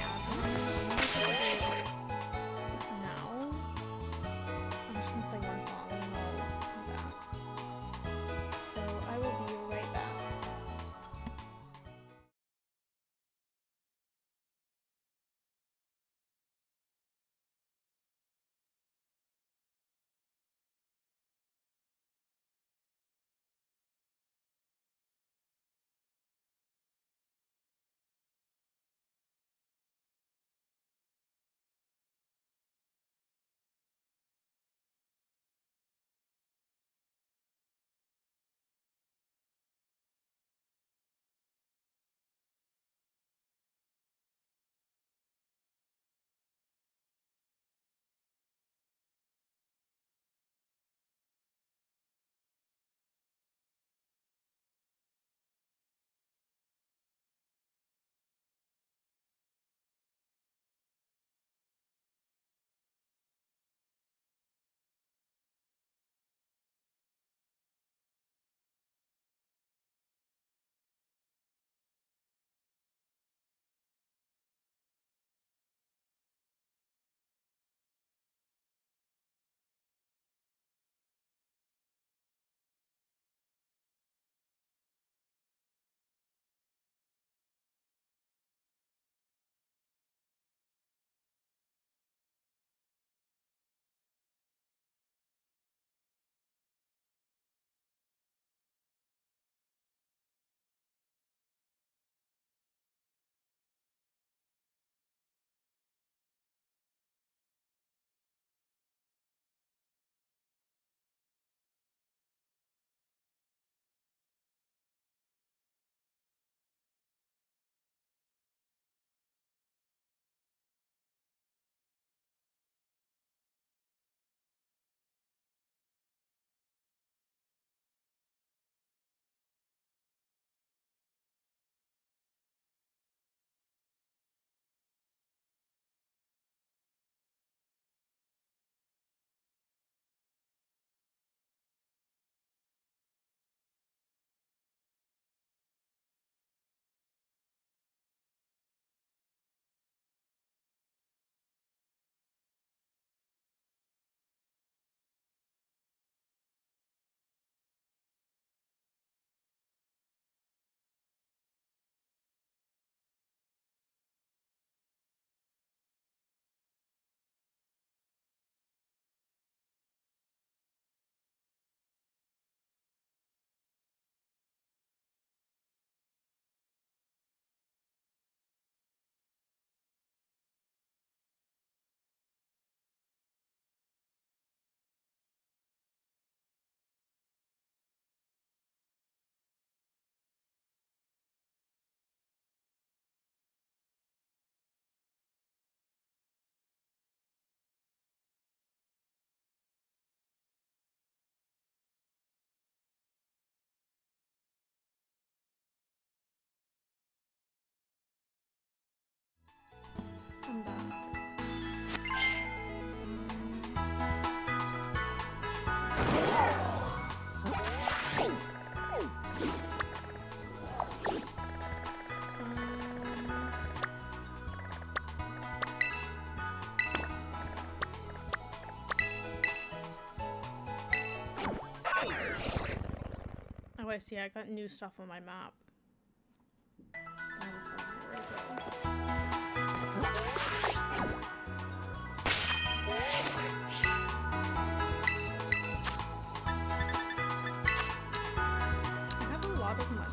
Oh, I see. I got new stuff on my map. Oh, that's fine. Where'd it go? I have a lot of money.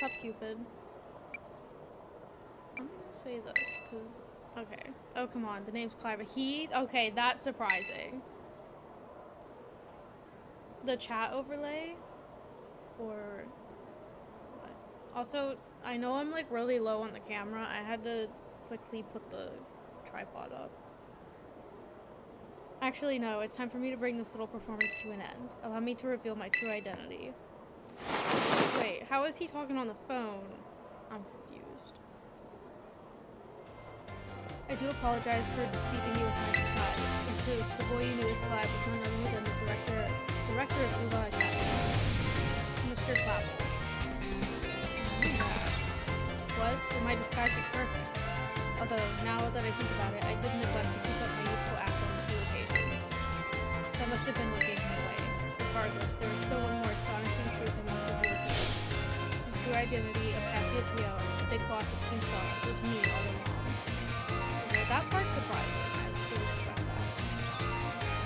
What's up, Cupid? I'm gonna say this, cause... Okay. Oh, come on. The name's Clive. He's... Okay, that's surprising. The chat overlay? Or... What? Also, I know I'm, like, really low on the camera. I had to quickly put the tripod up. Actually, no. It's time for me to bring this little performance to an end. Allow me to reveal my true identity. Wait, how is he talking on the phone? I'm confused. I do apologize for deceiving you with my disguise. In truth, the boy you knew as Clive was none other than the director of VOD Academy, Mr. Clavel. What? Well, my disguise was perfect. Although, now that I think about it, I did neglect to keep up my youthful act on a few occasions. That must have been what gave me away. Regardless, there is still one more astonishing truth I must reveal to you. The true identity of Cassiopeia, the big boss of Team Star, was me all along. Okay, that part's surprising. I didn't expect that.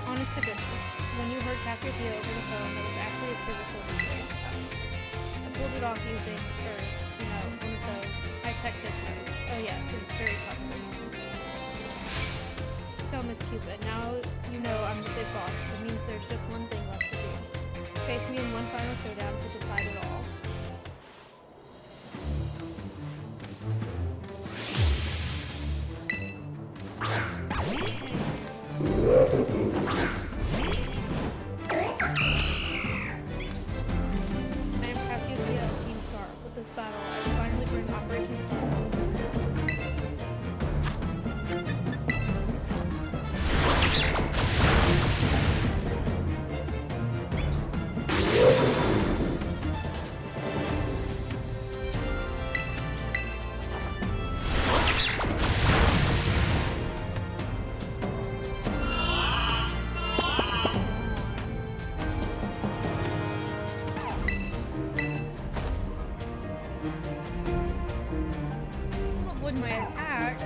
Honest to goodness, when you heard Cassiopeia over the phone, that was actually a physical voice. I pulled it off using, one of those high-tech gizmos. Oh yes, it's very clever. So, Miss Cupid, now you know I'm the big boss. That means there's just one thing left to do. Face me in one final showdown to decide it all. I am Cassiopeia of Team Star. With this battle, I will finally bring Operation Star to an end. Would my attack?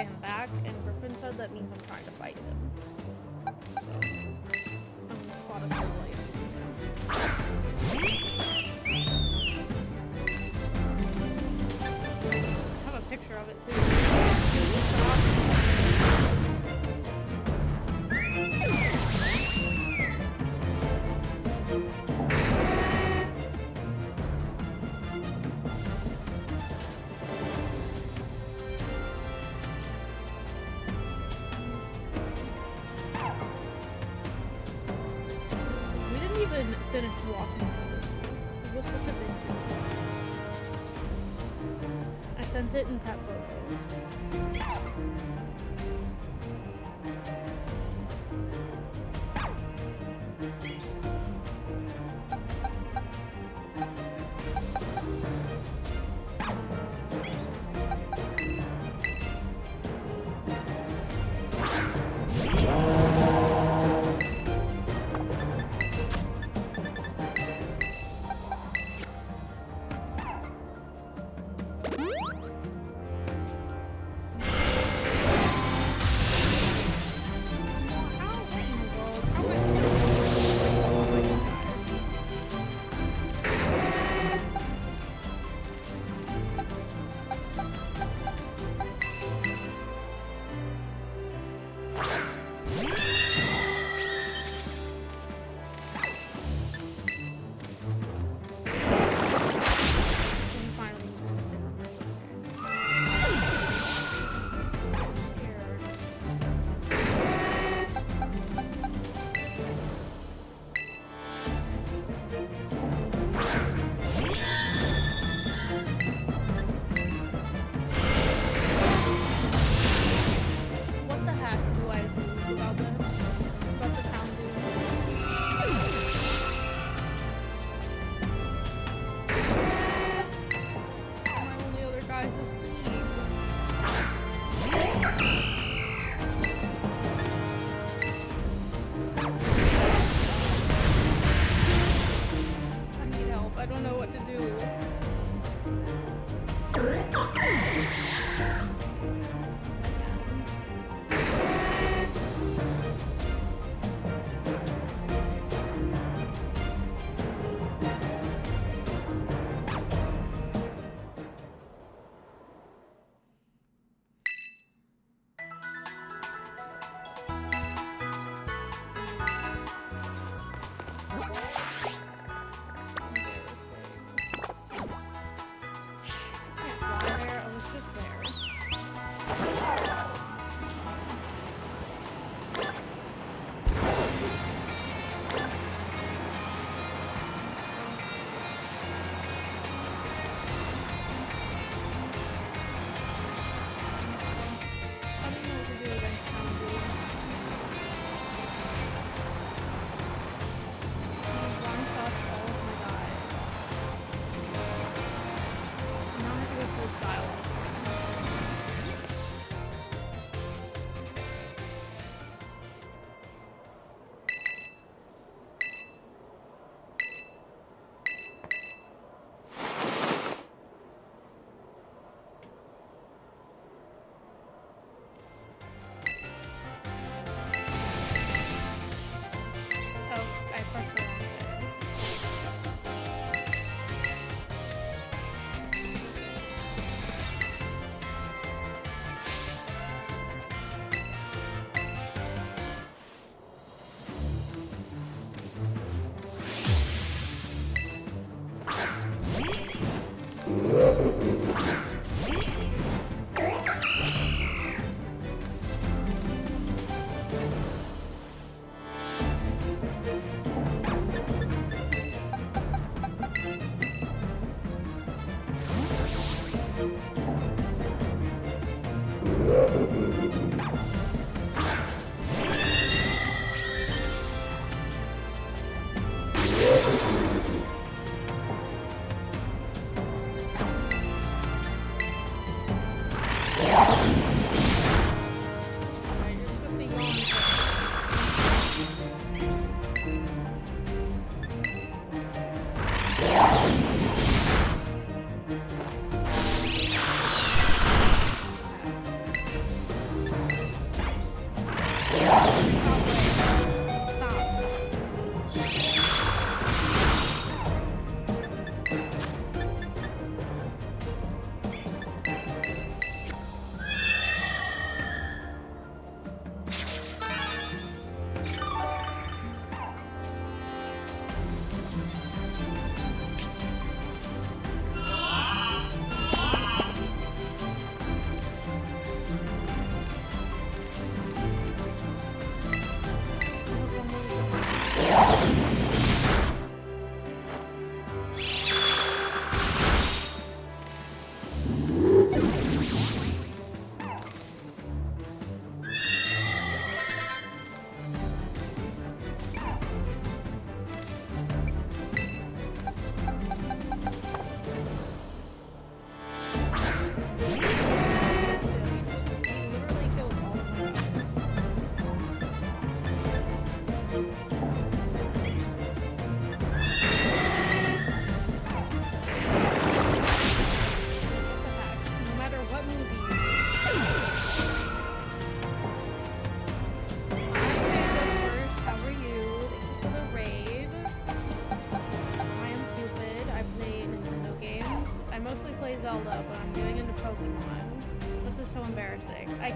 him back, and Griffin said that means I'm trying to fight him. So, I'm a lot of highlights. I have a picture of it too. We didn't even finish walking through this one. It was such a big deal. I sent it in pet photos.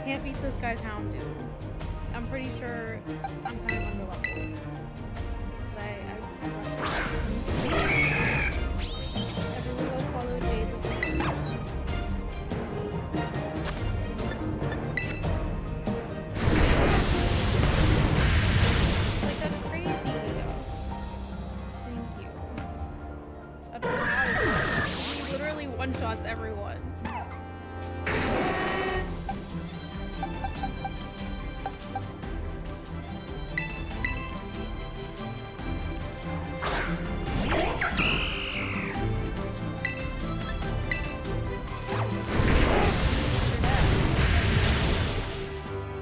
can't beat this guy's Houndoom. I'm pretty sure I'm kind of underleveled. Everyone go follow Jade with the like, that's crazy. Thank you. I don't know how to do it. He literally one-shots everyone.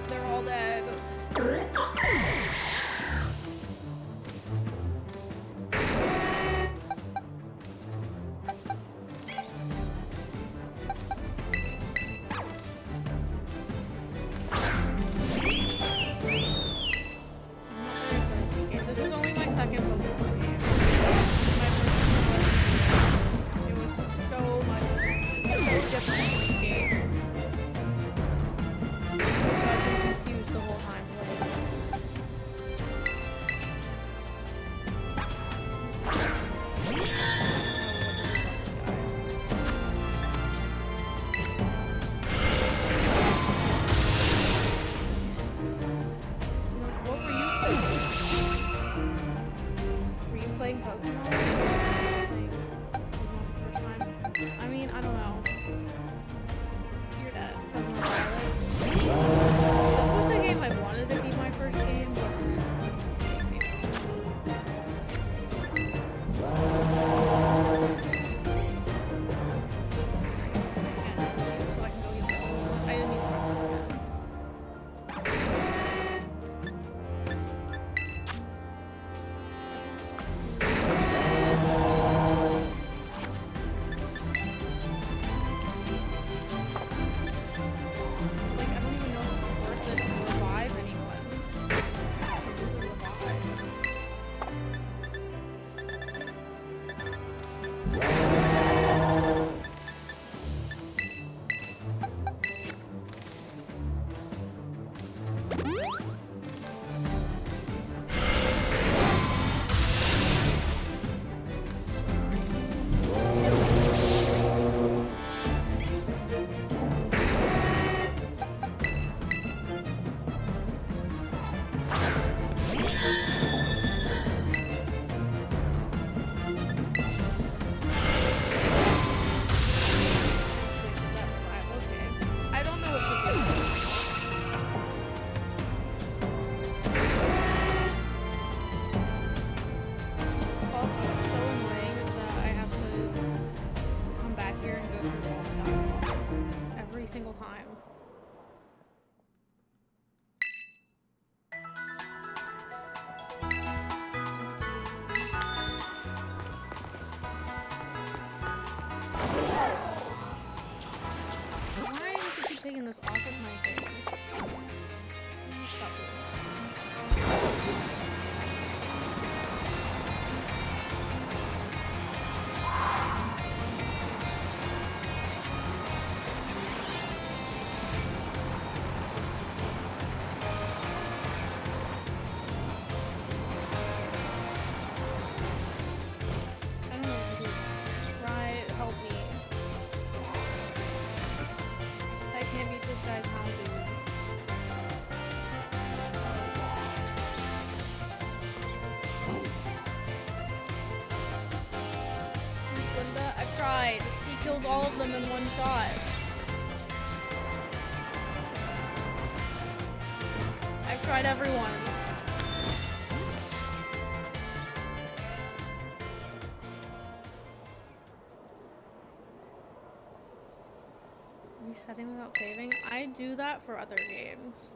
They're all dead. This is only my second Pokemon game. My first one it was so much different in this game. So I've been confused the whole time playing this. What were you playing? Were you playing Pokemon? Playing Pokemon the first time? I mean, I don't know. You're dead. Pokemon Violet. This was the game I wanted to be my first game, but this game came out. I can't leave, so I can go get the Pokemon. I didn't need to press it again. Like, I don't even know if it's worth it to revive anyone. To revive. I don't know what to do. Also, it's so annoying that I have to come back here and go through all the dialogue every single time. Why does it keep taking this off of my thing? Stop doing that. I don't know what to do. Try, help me. I can't beat this guy's Houndoom. Linda, I tried. He kills all of them in one shot. I've tried everyone. Resetting without saving? I do that for other games.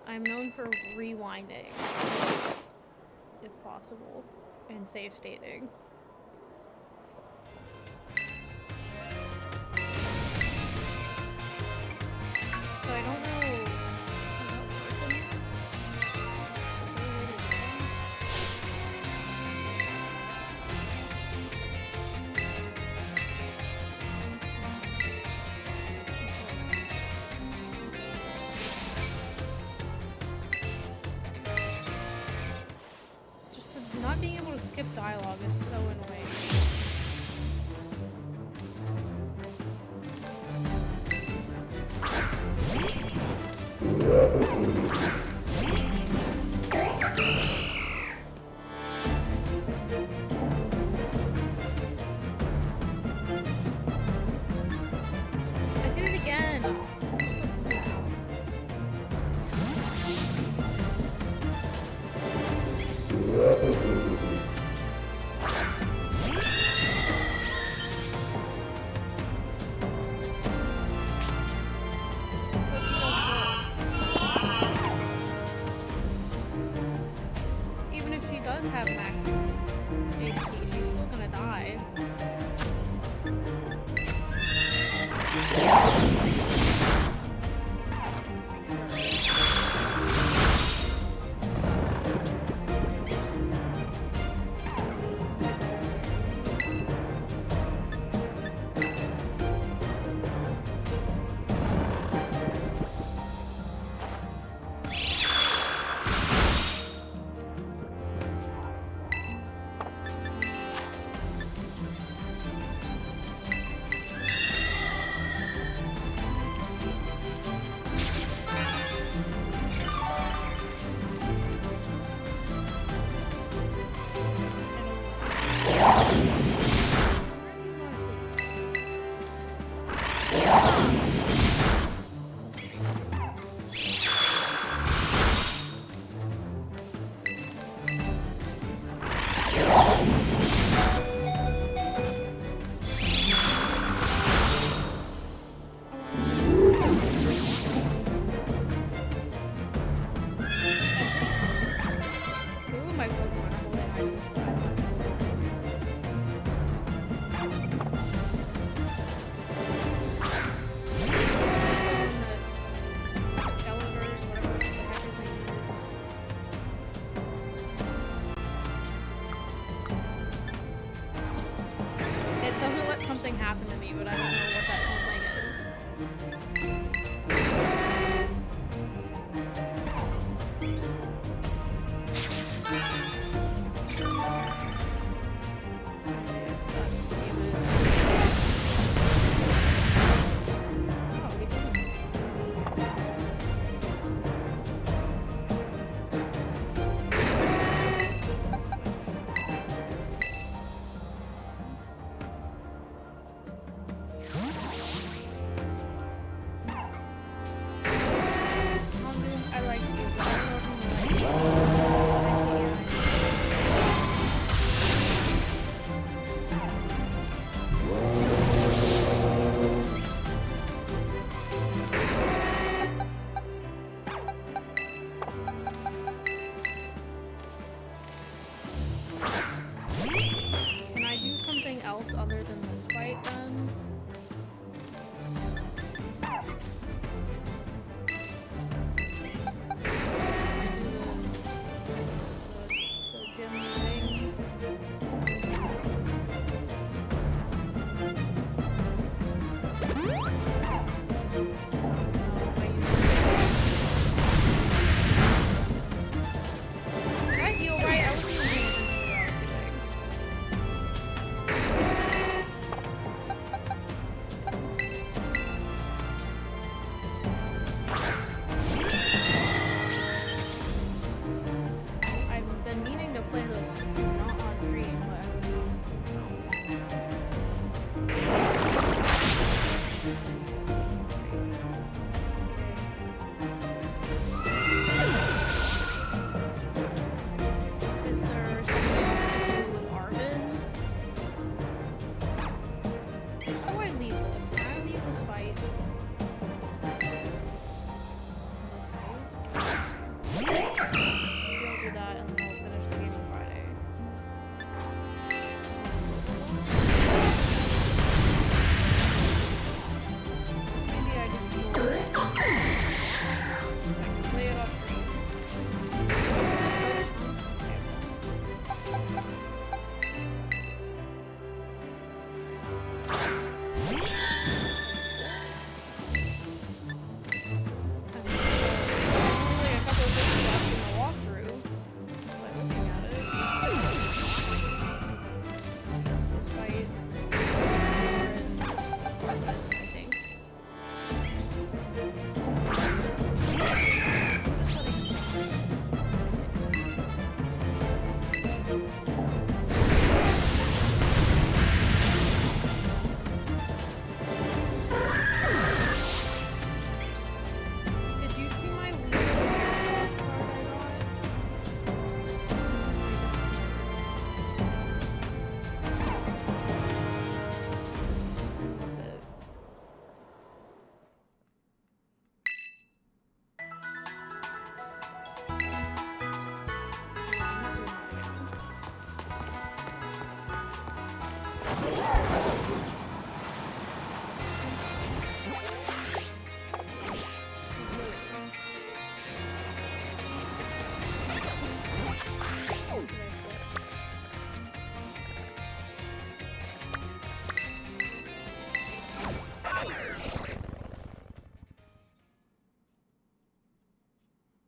I'm known for rewinding, if possible, and save stating. So I don't know. Is that worth it? Is there a way to do that? being able to skip dialogue is so annoying. I did it again.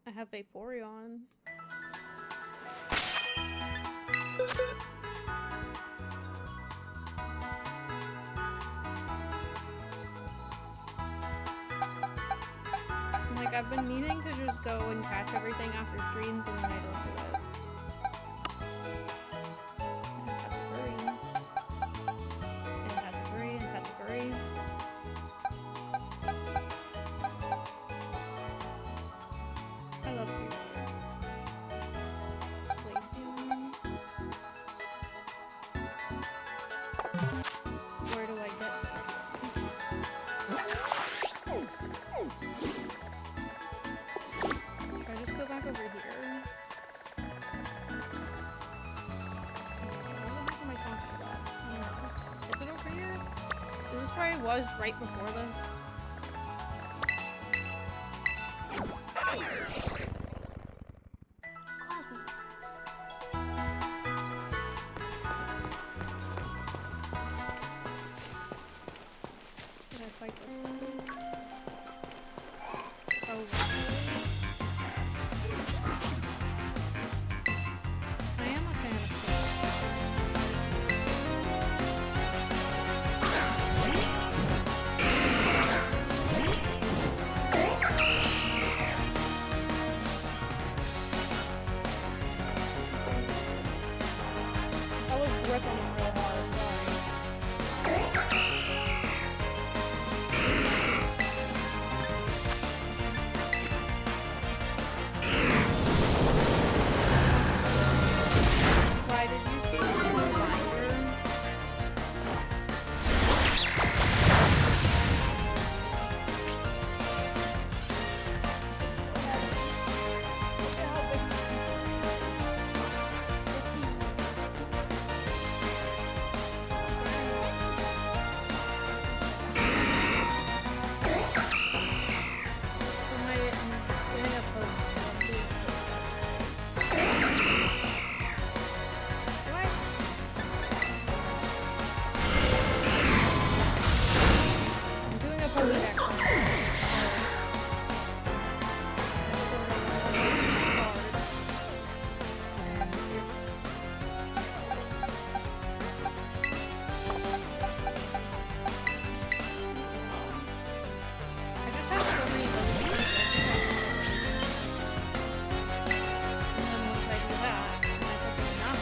I have Vaporeon. Like, I've been meaning to just go and catch everything after streams and then I don't do it. And Tatsuguri, and Tatsuguri. I love Tatsuguri. Where do I get this? Should I just go back over here? Where the heck am I talking about? I don't know. Is it over here? Is this where I was right before this? Did I fight this one? Oh, I am a fan of I was ripping them real hard, sorry. Why did you see the reminder? I'm doing a Pokédex. I just have so many Pokédex. And then once I do that, my Pokémon not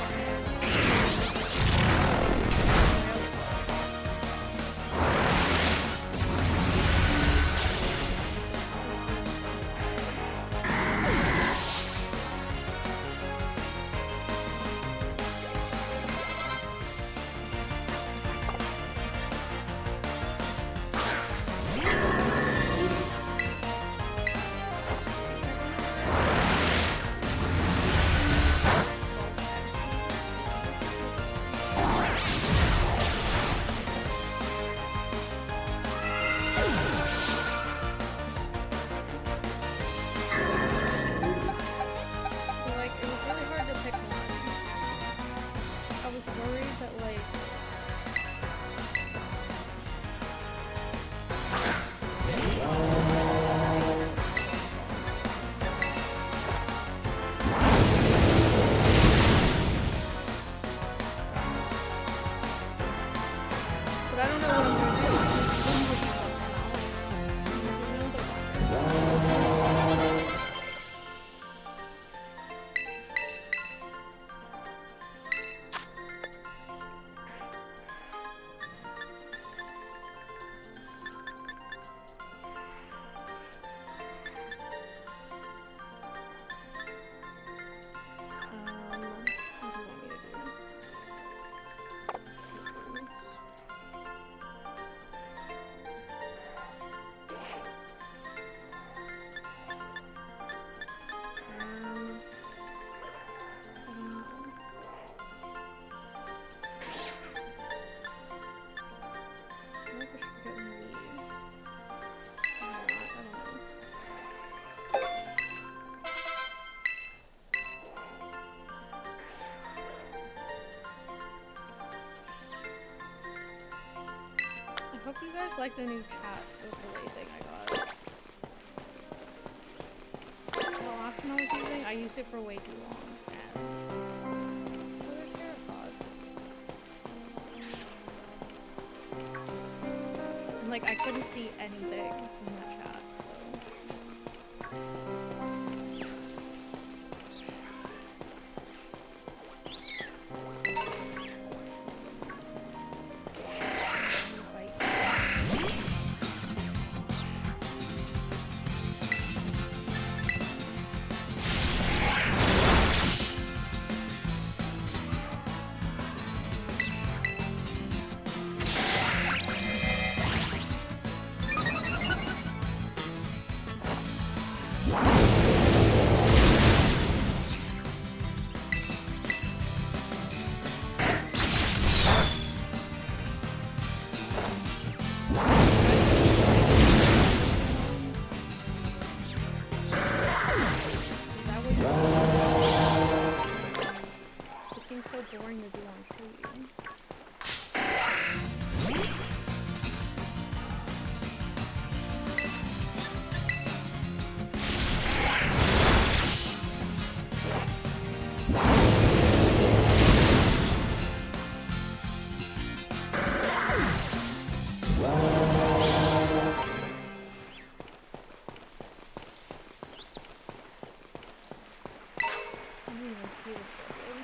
like, it was really hard to pick one. I was worried that, like... But I don't know what I'm gonna do. What do you want me to do? I don't know. I feel like I should get one of these. I don't know. I hope you guys like the new chat overlay thing I got. The last last one I was using, I used it for way too long. And oh, there's pteropods. And like I couldn't see anything from that chat, so. It seems so boring to do on stream. I didn't even see this building.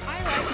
I like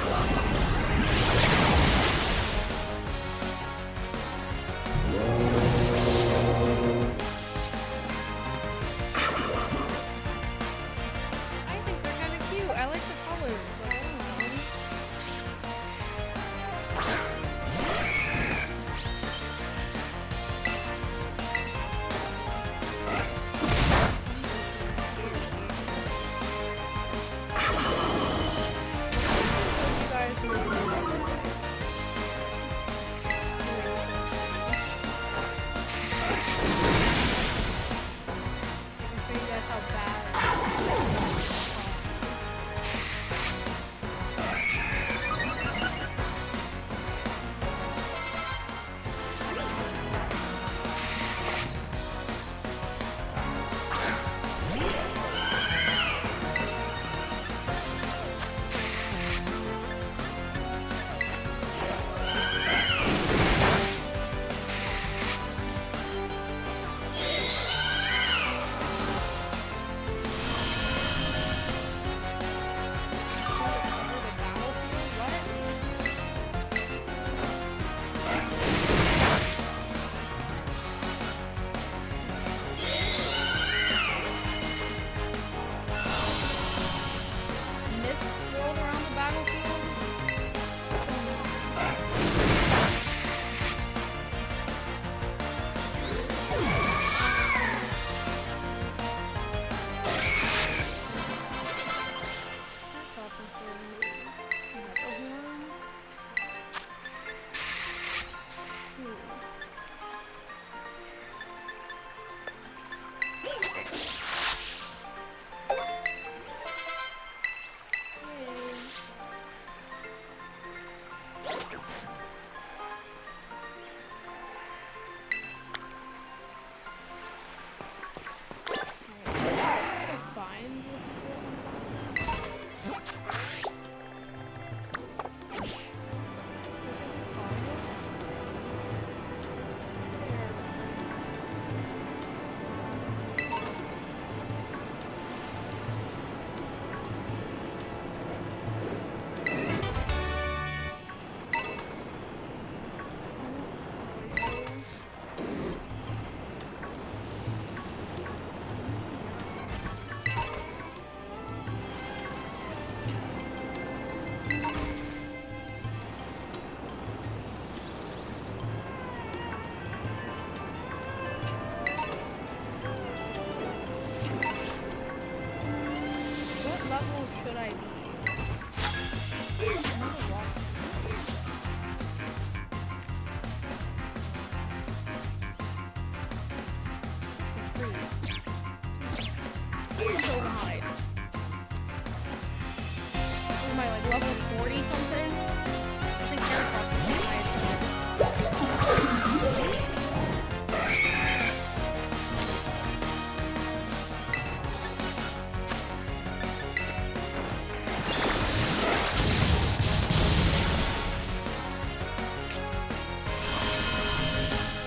level 40 something. I think Aircraft is the highest.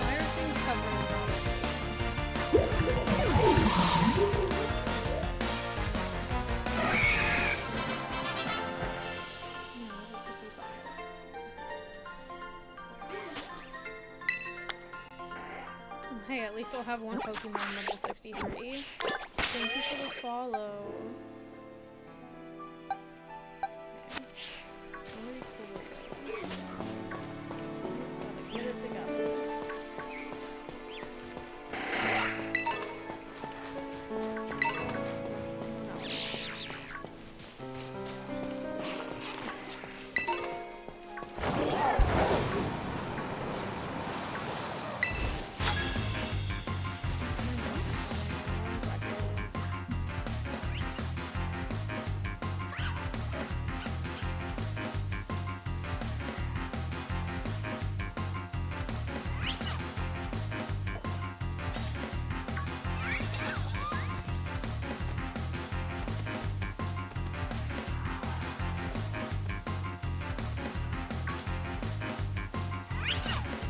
Why are things covering up? No, level 55. Hey, at least I'll have one Pokemon level 63. Thank you for the follow. Okay. Gotta get it together. Someone else.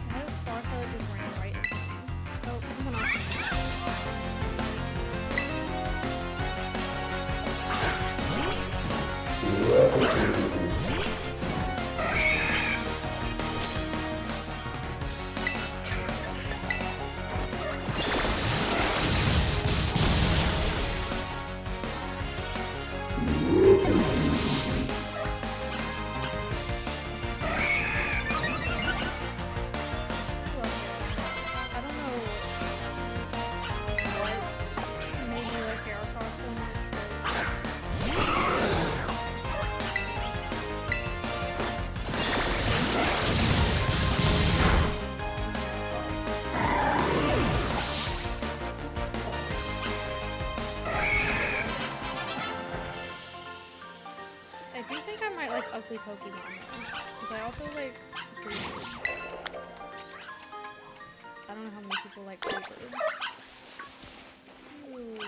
Why does Sparkle just ran right into me? Oh, someone else. I don't know what made me like Aircraft so much, but I do think I might like ugly Pokemon though, because I also like creepers. I don't know how many people like creepers. Ooh.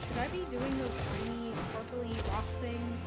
Should I be doing those shiny, sparkly rock things?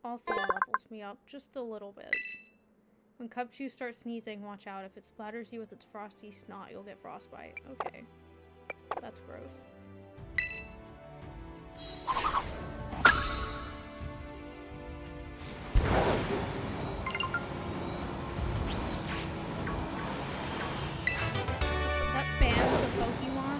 also levels me up just a little bit. When Cubchoo starts sneezing, watch out. If it splatters you with its frosty snot, you'll get frostbite. Okay. That's gross. That bans a Pokemon?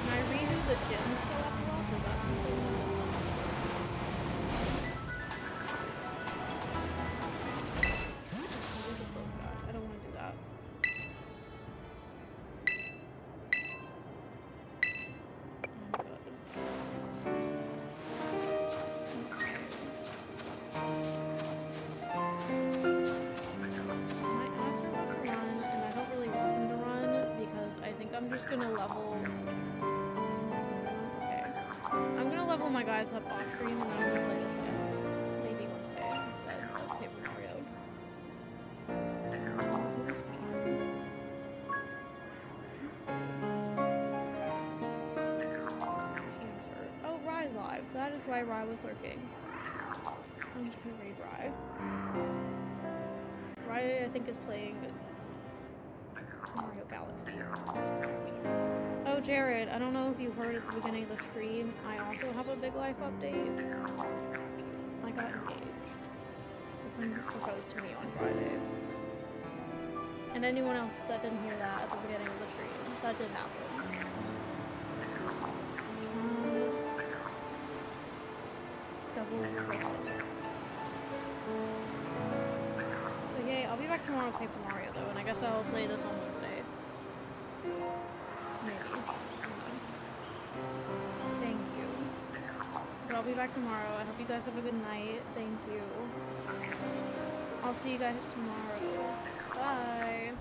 Can I redo the gyms to level up? Is that something I don't want to do that. My ass wants to run, and I don't really want them to run because I think I'm just gonna level. Okay. I'm gonna level my guys up off stream and then I'm gonna play this again. Maybe Wednesday instead of Paper Mario. Oh, Rye's live. That is why Rye was lurking. I'm just gonna raid Rye. Rye, I think, is playing Mario Galaxy. Oh, Jared, I don't know if you heard at the beginning of the stream, I also have a big life update. I got engaged. A friend proposed to me on Friday. And anyone else that didn't hear that at the beginning of the stream, that did happen. Double bracelet. So yay, I'll be back tomorrow with Paper Mario though, and I guess I'll play this on Wednesday. Maybe. Thank you. But I'll be back tomorrow. I hope you guys have a good night. Thank you. I'll see you guys tomorrow. Bye.